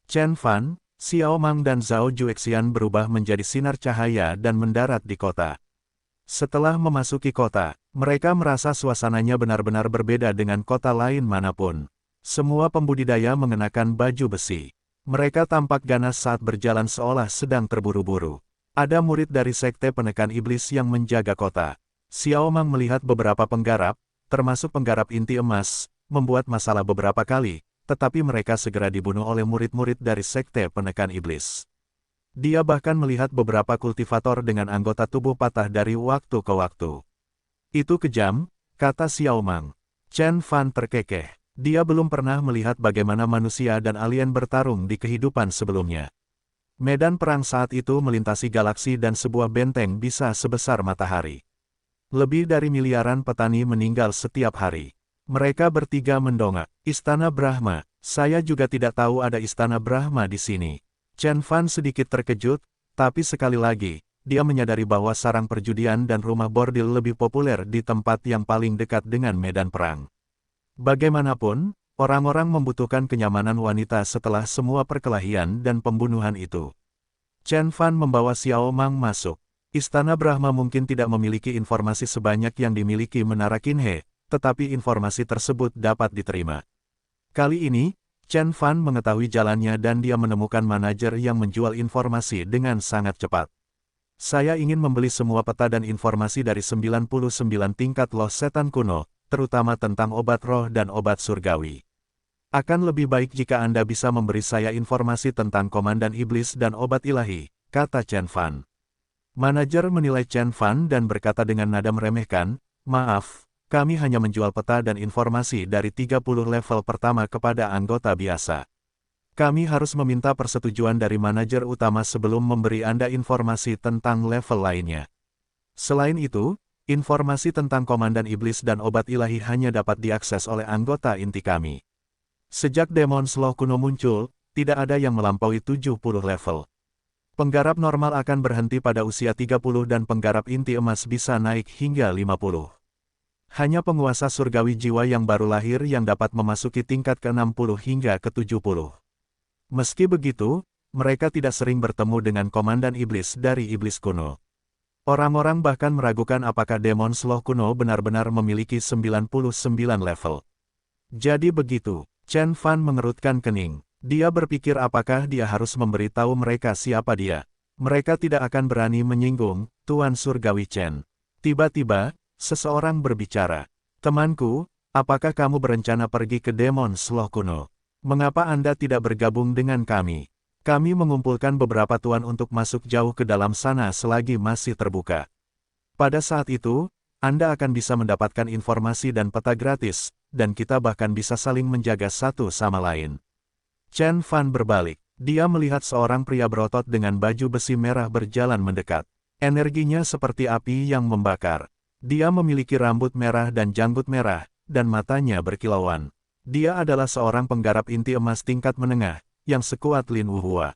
Chen Fan, Xiao Mang dan Zhao Juexian berubah menjadi sinar cahaya dan mendarat di kota. Setelah memasuki kota, mereka merasa suasananya benar-benar berbeda dengan kota lain manapun. Semua pembudidaya mengenakan baju besi. Mereka tampak ganas saat berjalan seolah sedang terburu-buru. Ada murid dari sekte penekan iblis yang menjaga kota. Xiao Mang melihat beberapa penggarap, termasuk penggarap inti emas, membuat masalah beberapa kali, tetapi mereka segera dibunuh oleh murid-murid dari sekte penekan iblis. Dia bahkan melihat beberapa kultivator dengan anggota tubuh patah dari waktu ke waktu. Itu kejam, kata Xiao Mang. Chen Fan terkekeh. Dia belum pernah melihat bagaimana manusia dan alien bertarung di kehidupan sebelumnya. Medan perang saat itu melintasi galaksi dan sebuah benteng bisa sebesar matahari. Lebih dari miliaran petani meninggal setiap hari. Mereka bertiga mendongak. Istana Brahma, saya juga tidak tahu ada Istana Brahma di sini. Chen Fan sedikit terkejut, Tapi sekali lagi, dia menyadari bahwa sarang perjudian dan rumah bordil lebih populer di tempat yang paling dekat dengan medan perang. Bagaimanapun, orang-orang membutuhkan kenyamanan wanita setelah semua perkelahian dan pembunuhan itu. Chen Fan membawa Xiao Mang masuk. Istana Brahma mungkin tidak memiliki informasi sebanyak yang dimiliki Menara Qinhe, tetapi informasi tersebut dapat diterima. Kali ini, Chen Fan mengetahui jalannya dan dia menemukan manajer yang menjual informasi dengan sangat cepat. Saya ingin membeli semua peta dan informasi dari 99 tingkat loh setan kuno, terutama tentang obat roh dan obat surgawi. Akan lebih baik jika Anda bisa memberi saya informasi tentang komandan iblis dan obat ilahi, kata Chen Fan. Manajer menilai Chen Fan dan berkata dengan nada meremehkan, maaf, kami hanya menjual peta dan informasi dari 30 level pertama kepada anggota biasa. Kami harus meminta persetujuan dari manajer utama sebelum memberi Anda informasi tentang level lainnya. Selain itu, informasi tentang komandan iblis dan obat ilahi hanya dapat diakses oleh anggota inti kami. Sejak Demon Slow kuno muncul, tidak ada yang melampaui 70 level. Penggarap normal akan berhenti pada usia 30 dan penggarap inti emas bisa naik hingga 50. Hanya penguasa surgawi jiwa yang baru lahir yang dapat memasuki tingkat ke-60 hingga ke-70. Meski begitu, mereka tidak sering bertemu dengan komandan iblis dari iblis kuno. Orang-orang bahkan meragukan apakah Demon Slow kuno benar-benar memiliki 99 level. Jadi begitu, Chen Fan mengerutkan kening. Dia berpikir apakah dia harus memberitahu mereka siapa dia. Mereka tidak akan berani menyinggung, Tuan Surgawi Chen. Tiba-tiba, seseorang berbicara. Temanku, apakah kamu berencana pergi ke Demon Slow kuno? Mengapa Anda tidak bergabung dengan kami? Kami mengumpulkan beberapa tuan untuk masuk jauh ke dalam sana selagi masih terbuka. Pada saat itu, Anda akan bisa mendapatkan informasi dan peta gratis, dan kita bahkan bisa saling menjaga satu sama lain. Chen Fan berbalik. Dia melihat seorang pria berotot dengan baju besi merah berjalan mendekat. Energinya seperti api yang membakar. Dia memiliki rambut merah dan janggut merah, dan matanya berkilauan. Dia adalah seorang penggarap inti emas tingkat menengah, yang sekuat Lin Wuhua.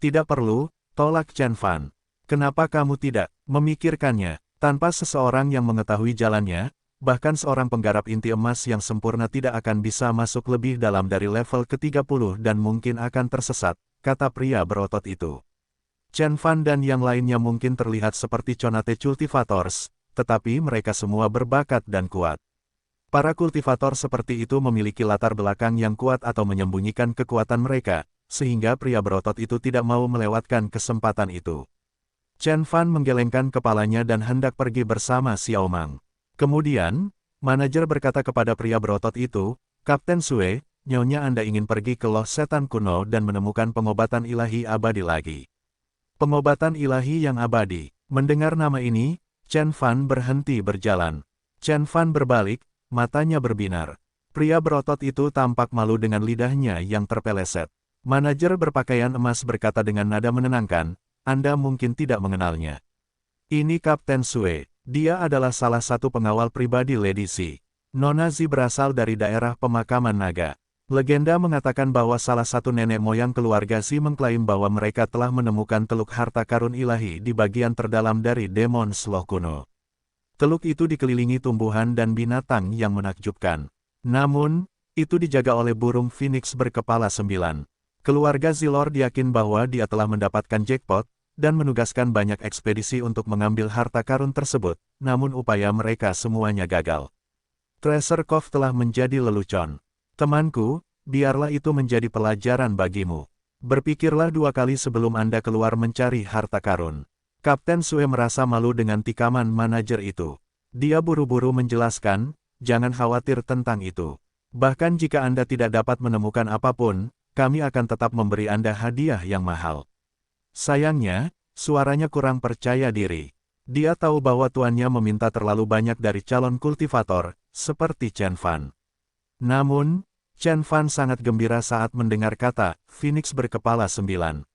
Tidak perlu, tolak Chen Fan. Kenapa kamu tidak memikirkannya? Tanpa seseorang yang mengetahui jalannya, bahkan seorang penggarap inti emas yang sempurna tidak akan bisa masuk lebih dalam dari level ke-30 dan mungkin akan tersesat, kata pria berotot itu. Chen Fan dan yang lainnya mungkin terlihat seperti Conate Cultivators, tetapi mereka semua berbakat dan kuat. Para kultivator seperti itu memiliki latar belakang yang kuat atau menyembunyikan kekuatan mereka, sehingga pria berotot itu tidak mau melewatkan kesempatan itu. Chen Fan menggelengkan kepalanya dan hendak pergi bersama Xiao Mang. Kemudian, manajer berkata kepada pria berotot itu, Kapten Sue, nyonya Anda ingin pergi ke loh setan kuno dan menemukan pengobatan ilahi abadi lagi. Pengobatan ilahi yang abadi. Mendengar nama ini, Chen Fan berhenti berjalan. Chen Fan berbalik, matanya berbinar. Pria berotot itu tampak malu dengan lidahnya yang terpeleset. Manajer berpakaian emas berkata dengan nada menenangkan, Anda mungkin tidak mengenalnya. Ini Kapten Sue, dia adalah salah satu pengawal pribadi Lady Xi. Nona Xi berasal dari daerah pemakaman naga. Legenda mengatakan bahwa salah satu nenek moyang keluarga Xi mengklaim bahwa mereka telah menemukan teluk harta karun ilahi di bagian terdalam dari Demon Slow kuno. Teluk itu dikelilingi tumbuhan dan binatang yang menakjubkan. Namun, itu dijaga oleh burung phoenix berkepala 9. Keluarga Zilord yakin bahwa dia telah mendapatkan jackpot, dan menugaskan banyak ekspedisi untuk mengambil harta karun tersebut, namun upaya mereka semuanya gagal. Treasure Cove telah menjadi lelucon. Temanku, biarlah itu menjadi pelajaran bagimu. Berpikirlah 2 kali sebelum Anda keluar mencari harta karun. Kapten Sue merasa malu dengan tikaman manajer itu. Dia buru-buru menjelaskan, jangan khawatir tentang itu. Bahkan jika Anda tidak dapat menemukan apapun, kami akan tetap memberi Anda hadiah yang mahal. Sayangnya, suaranya kurang percaya diri. Dia tahu bahwa tuannya meminta terlalu banyak dari calon kultivator, seperti Chen Fan. Namun, Chen Fan sangat gembira saat mendengar kata, Phoenix berkepala 9.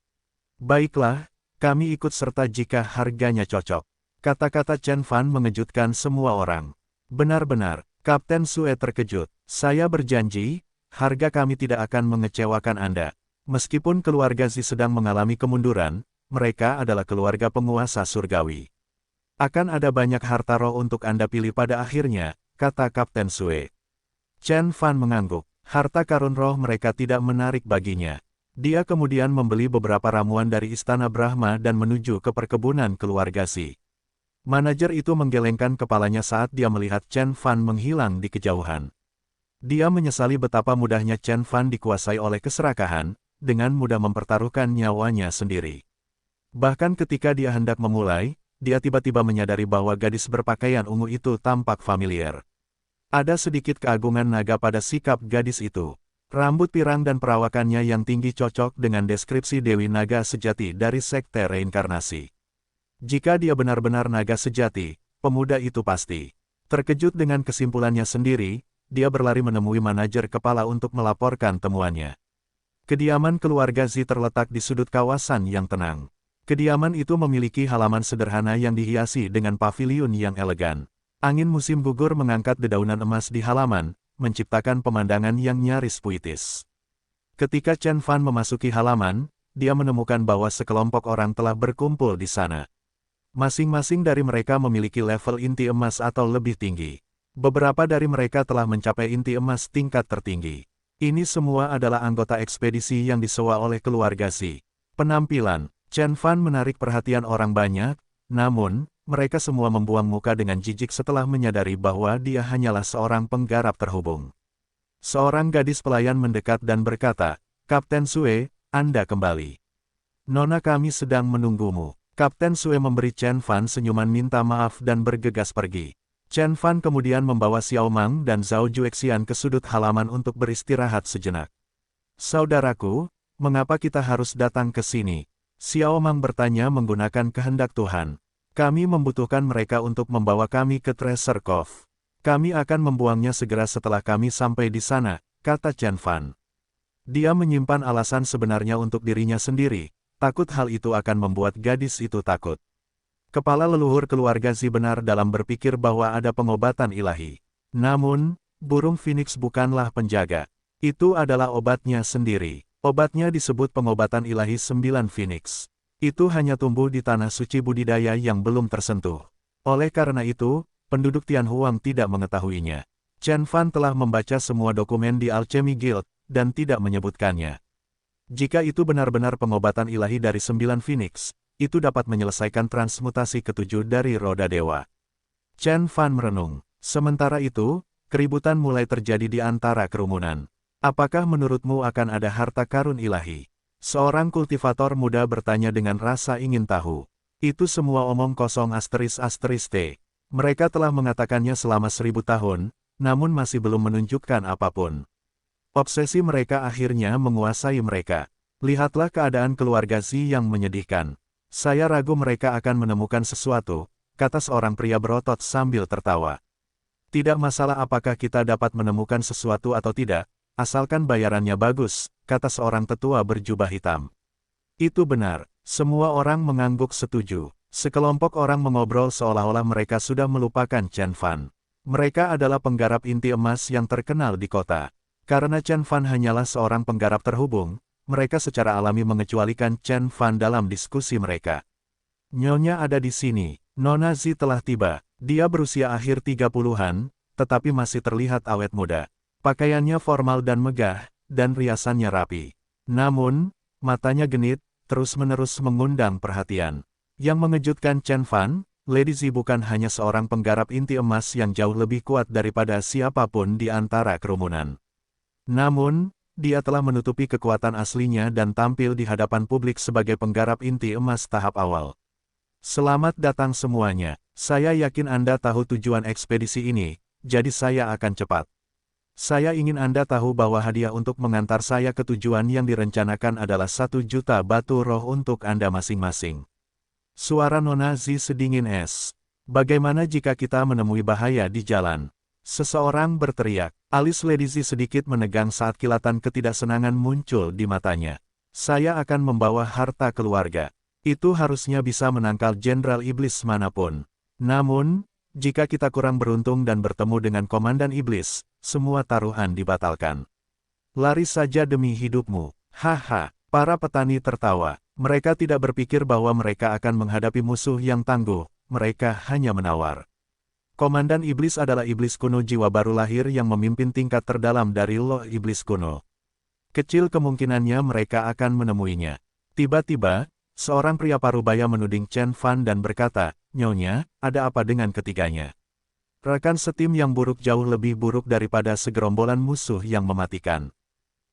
Baiklah, kami ikut serta jika harganya cocok. Kata-kata Chen Fan mengejutkan semua orang. Benar-benar, Kapten Sue terkejut. Saya berjanji, harga kami tidak akan mengecewakan Anda. Meskipun keluarga Xi sedang mengalami kemunduran, mereka adalah keluarga penguasa surgawi. Akan ada banyak harta roh untuk Anda pilih pada akhirnya, kata Kapten Sue. Chen Fan mengangguk, harta karun roh mereka tidak menarik baginya. Dia kemudian membeli beberapa ramuan dari Istana Brahma dan menuju ke perkebunan keluarga Si. Manajer itu menggelengkan kepalanya saat dia melihat Chen Fan menghilang di kejauhan. Dia menyesali betapa mudahnya Chen Fan dikuasai oleh keserakahan, dengan mudah mempertaruhkan nyawanya sendiri. Bahkan ketika dia hendak memulai, dia tiba-tiba menyadari bahwa gadis berpakaian ungu itu tampak familiar. Ada sedikit keagungan naga pada sikap gadis itu. Rambut pirang dan perawakannya yang tinggi cocok dengan deskripsi Dewi Naga sejati dari Sekte Reinkarnasi. Jika dia benar-benar naga sejati, pemuda itu pasti. Terkejut dengan kesimpulannya sendiri, dia berlari menemui manajer kepala untuk melaporkan temuannya. Kediaman keluarga Z terletak di sudut kawasan yang tenang. Kediaman itu memiliki halaman sederhana yang dihiasi dengan paviliun yang elegan. Angin musim gugur mengangkat dedaunan emas di halaman, menciptakan pemandangan yang nyaris puitis. Ketika Chen Fan memasuki halaman, dia menemukan bahwa sekelompok orang telah berkumpul di sana. Masing-masing dari mereka memiliki level inti emas atau lebih tinggi. Beberapa dari mereka telah mencapai inti emas tingkat tertinggi. Ini semua adalah anggota ekspedisi yang disewa oleh keluarga Si. Penampilan Chen Fan menarik perhatian orang banyak, namun, mereka semua membuang muka dengan jijik setelah menyadari bahwa dia hanyalah seorang penggarap terhubung. Seorang gadis pelayan mendekat dan berkata, "Kapten Sue, Anda kembali. Nona kami sedang menunggumu." Kapten Sue memberi Chen Fan senyuman minta maaf dan bergegas pergi. Chen Fan kemudian membawa Xiao Mang dan Zhao Juexian ke sudut halaman untuk beristirahat sejenak. "Saudaraku, mengapa kita harus datang ke sini?" Xiao Mang bertanya menggunakan kehendak Tuhan. "Kami membutuhkan mereka untuk membawa kami ke Treasure Cove. Kami akan membuangnya segera setelah kami sampai di sana," kata Chen Fan. Dia menyimpan alasan sebenarnya untuk dirinya sendiri. Takut hal itu akan membuat gadis itu takut. Kepala leluhur keluarga Z benar dalam berpikir bahwa ada pengobatan ilahi. Namun, burung phoenix bukanlah penjaga. Itu adalah obatnya sendiri. Obatnya disebut pengobatan ilahi 9 phoenix. Itu hanya tumbuh di tanah suci budidaya yang belum tersentuh. Oleh karena itu, penduduk Tianhuang tidak mengetahuinya. Chen Fan telah membaca semua dokumen di Alchemy Guild, dan tidak menyebutkannya. Jika itu benar-benar pengobatan ilahi dari 9 phoenix, itu dapat menyelesaikan transmutasi ketujuh dari roda dewa. Chen Fan merenung. Sementara itu, keributan mulai terjadi di antara kerumunan. "Apakah menurutmu akan ada harta karun ilahi?" Seorang kultivator muda bertanya dengan rasa ingin tahu. "Itu semua omong kosong **T. Mereka telah mengatakannya selama 1000 tahun, namun masih belum menunjukkan apapun. Obsesi mereka akhirnya menguasai mereka. Lihatlah keadaan keluarga Z yang menyedihkan. Saya ragu mereka akan menemukan sesuatu," kata seorang pria berotot sambil tertawa. "Tidak masalah apakah kita dapat menemukan sesuatu atau tidak, asalkan bayarannya bagus," kata seorang tetua berjubah hitam. Itu benar, semua orang mengangguk setuju. Sekelompok orang mengobrol seolah-olah mereka sudah melupakan Chen Fan. Mereka adalah penggarap inti emas yang terkenal di kota. Karena Chen Fan hanyalah seorang penggarap terhubung, mereka secara alami mengecualikan Chen Fan dalam diskusi mereka. "Nyonya ada di sini, Nona Z telah tiba." Dia berusia akhir 30-an, tetapi masih terlihat awet muda. Pakaiannya formal dan megah, dan riasannya rapi. Namun, matanya genit, terus-menerus mengundang perhatian. Yang mengejutkan Chen Fan, Lady Z bukan hanya seorang penggarap inti emas yang jauh lebih kuat daripada siapapun di antara kerumunan. Namun, dia telah menutupi kekuatan aslinya dan tampil di hadapan publik sebagai penggarap inti emas tahap awal. "Selamat datang semuanya. Saya yakin Anda tahu tujuan ekspedisi ini, jadi saya akan cepat. Saya ingin Anda tahu bahwa hadiah untuk mengantar saya ke tujuan yang direncanakan adalah 1 juta batu roh untuk Anda masing-masing." Suara Nona Z sedingin es. "Bagaimana jika kita menemui bahaya di jalan?" Seseorang berteriak. Alis Lady Z sedikit menegang saat kilatan ketidaksenangan muncul di matanya. "Saya akan membawa harta keluarga. Itu harusnya bisa menangkal Jenderal Iblis manapun. Namun, jika kita kurang beruntung dan bertemu dengan Komandan Iblis, semua taruhan dibatalkan. Lari saja demi hidupmu." Haha, para petani tertawa. Mereka tidak berpikir bahwa mereka akan menghadapi musuh yang tangguh, mereka hanya menawar. Komandan Iblis adalah iblis kuno jiwa baru lahir yang memimpin tingkat terdalam dari loh iblis kuno. Kecil kemungkinannya mereka akan menemuinya. Tiba-tiba, seorang pria parubaya menuding Chen Fan dan berkata, "Nyonya, ada apa dengan ketiganya? Rekan setim yang buruk jauh lebih buruk daripada segerombolan musuh yang mematikan.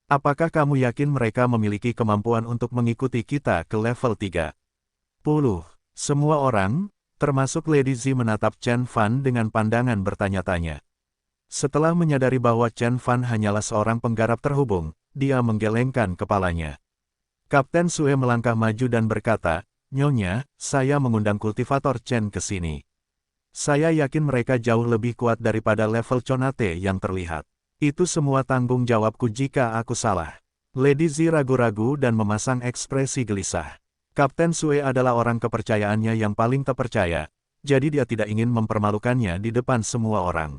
Apakah kamu yakin mereka memiliki kemampuan untuk mengikuti kita ke level 3? Semua orang, termasuk Lady Zi menatap Chen Fan dengan pandangan bertanya-tanya. Setelah menyadari bahwa Chen Fan hanyalah seorang penggarap terhubung, dia menggelengkan kepalanya. Kapten Sue melangkah maju dan berkata, "Nyonya, saya mengundang kultivator Chen ke sini. Saya yakin mereka jauh lebih kuat daripada level Conate yang terlihat. Itu semua tanggung jawabku jika aku salah." Lady Zi ragu-ragu dan memasang ekspresi gelisah. Kapten Sue adalah orang kepercayaannya yang paling terpercaya, jadi dia tidak ingin mempermalukannya di depan semua orang.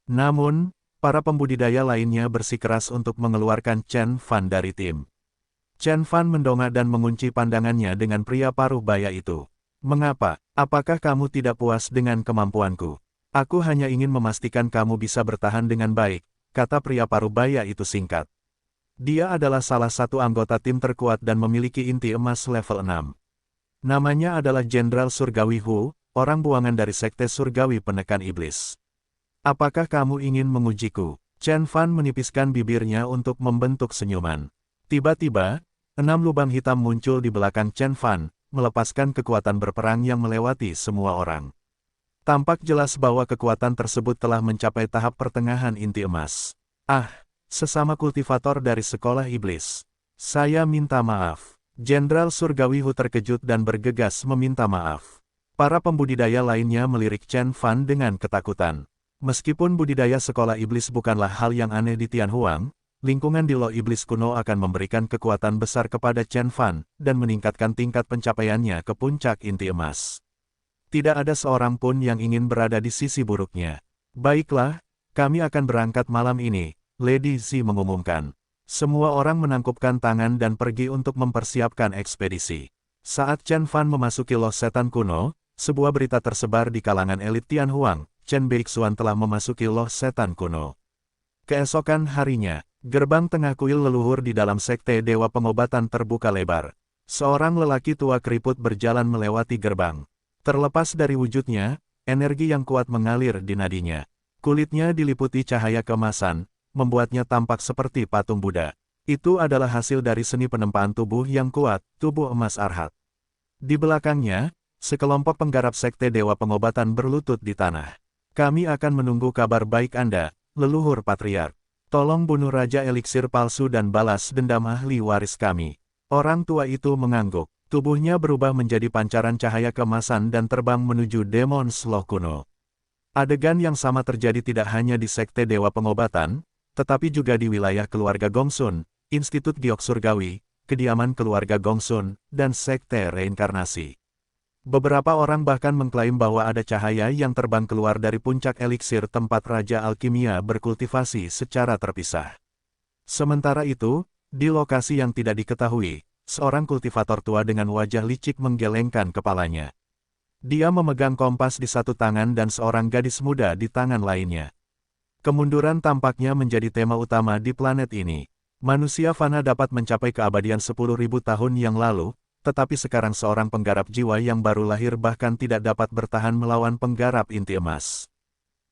Namun, para pembudidaya lainnya bersikeras untuk mengeluarkan Chen Fan dari tim. Chen Fan mendongak dan mengunci pandangannya dengan pria paruh baya itu. "Mengapa? Apakah kamu tidak puas dengan kemampuanku? Aku hanya ingin memastikan kamu bisa bertahan dengan baik," kata pria paruh baya itu singkat. Dia adalah salah satu anggota tim terkuat dan memiliki inti emas level 6. Namanya adalah Jenderal Surgawi Hu, orang buangan dari Sekte Surgawi Penekan Iblis. "Apakah kamu ingin mengujiku?" Chen Fan menipiskan bibirnya untuk membentuk senyuman. Tiba-tiba, 6 lubang hitam muncul di belakang Chen Fan, melepaskan kekuatan berperang yang melewati semua orang. Tampak jelas bahwa kekuatan tersebut telah mencapai tahap pertengahan inti emas. Sesama kultivator dari sekolah iblis. "Saya minta maaf." Jenderal Surgawi Hu terkejut dan bergegas meminta maaf. Para pembudidaya lainnya melirik Chen Fan dengan ketakutan. Meskipun budidaya sekolah iblis bukanlah hal yang aneh di Tianhuang, lingkungan di Loh Iblis kuno akan memberikan kekuatan besar kepada Chen Fan, dan meningkatkan tingkat pencapaiannya ke puncak inti emas. Tidak ada seorang pun yang ingin berada di sisi buruknya. "Baiklah, kami akan berangkat malam ini," Lady Zi mengumumkan. Semua orang menangkupkan tangan dan pergi untuk mempersiapkan ekspedisi. Saat Chen Fan memasuki Loh Setan kuno, sebuah berita tersebar di kalangan elit Tianhuang, Chen Beixuan telah memasuki Loh Setan kuno. Keesokan harinya, gerbang tengah kuil leluhur di dalam sekte Dewa Pengobatan terbuka lebar. Seorang lelaki tua keriput berjalan melewati gerbang. Terlepas dari wujudnya, energi yang kuat mengalir di nadinya. Kulitnya diliputi cahaya keemasan, membuatnya tampak seperti patung Buddha. Itu adalah hasil dari seni penempaan tubuh yang kuat, tubuh emas Arhat. Di belakangnya, sekelompok penggarap sekte Dewa Pengobatan berlutut di tanah. "Kami akan menunggu kabar baik Anda, leluhur patriark. Tolong bunuh Raja Eliksir Palsu dan balas dendam ahli waris kami." Orang tua itu mengangguk. Tubuhnya berubah menjadi pancaran cahaya keemasan dan terbang menuju Demon Slough kuno. Adegan yang sama terjadi tidak hanya di sekte Dewa Pengobatan, tetapi juga di wilayah keluarga Gongsun, Institut Giok Surgawi, kediaman keluarga Gongsun, dan sekte reinkarnasi. Beberapa orang bahkan mengklaim bahwa ada cahaya yang terbang keluar dari puncak eliksir tempat Raja Alkimia berkultivasi secara terpisah. Sementara itu, di lokasi yang tidak diketahui, seorang kultivator tua dengan wajah licik menggelengkan kepalanya. Dia memegang kompas di satu tangan dan seorang gadis muda di tangan lainnya. Kemunduran tampaknya menjadi tema utama di planet ini. Manusia fana dapat mencapai keabadian 10.000 tahun yang lalu, tetapi sekarang seorang penggarap jiwa yang baru lahir bahkan tidak dapat bertahan melawan penggarap inti emas.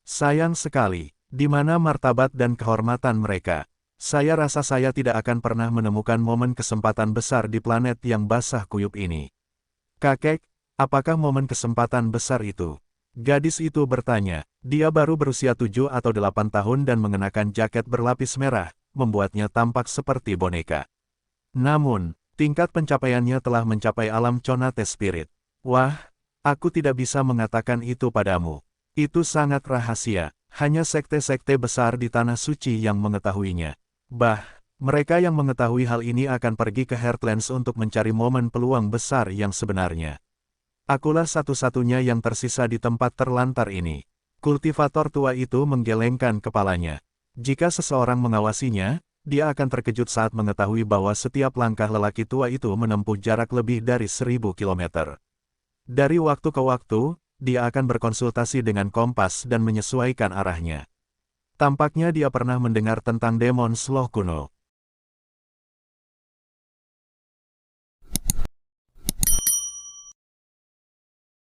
Sayang sekali, di mana martabat dan kehormatan mereka? Saya rasa saya tidak akan pernah menemukan momen kesempatan besar di planet yang basah kuyup ini. "Kakek, apakah momen kesempatan besar itu?" Gadis itu bertanya. Dia baru berusia 7 atau 8 tahun dan mengenakan jaket berlapis merah, membuatnya tampak seperti boneka. Namun, tingkat pencapaiannya telah mencapai alam Conate Spirit. "Wah, aku tidak bisa mengatakan itu padamu. Itu sangat rahasia, hanya sekte-sekte besar di Tanah Suci yang mengetahuinya. Mereka yang mengetahui hal ini akan pergi ke Heartlands untuk mencari momen peluang besar yang sebenarnya. Akulah satu-satunya yang tersisa di tempat terlantar ini." Kultivator tua itu menggelengkan kepalanya. Jika seseorang mengawasinya, dia akan terkejut saat mengetahui bahwa setiap langkah lelaki tua itu menempuh jarak lebih dari 1000 kilometer. Dari waktu ke waktu, dia akan berkonsultasi dengan kompas dan menyesuaikan arahnya. Tampaknya dia pernah mendengar tentang Demon Sloth kuno.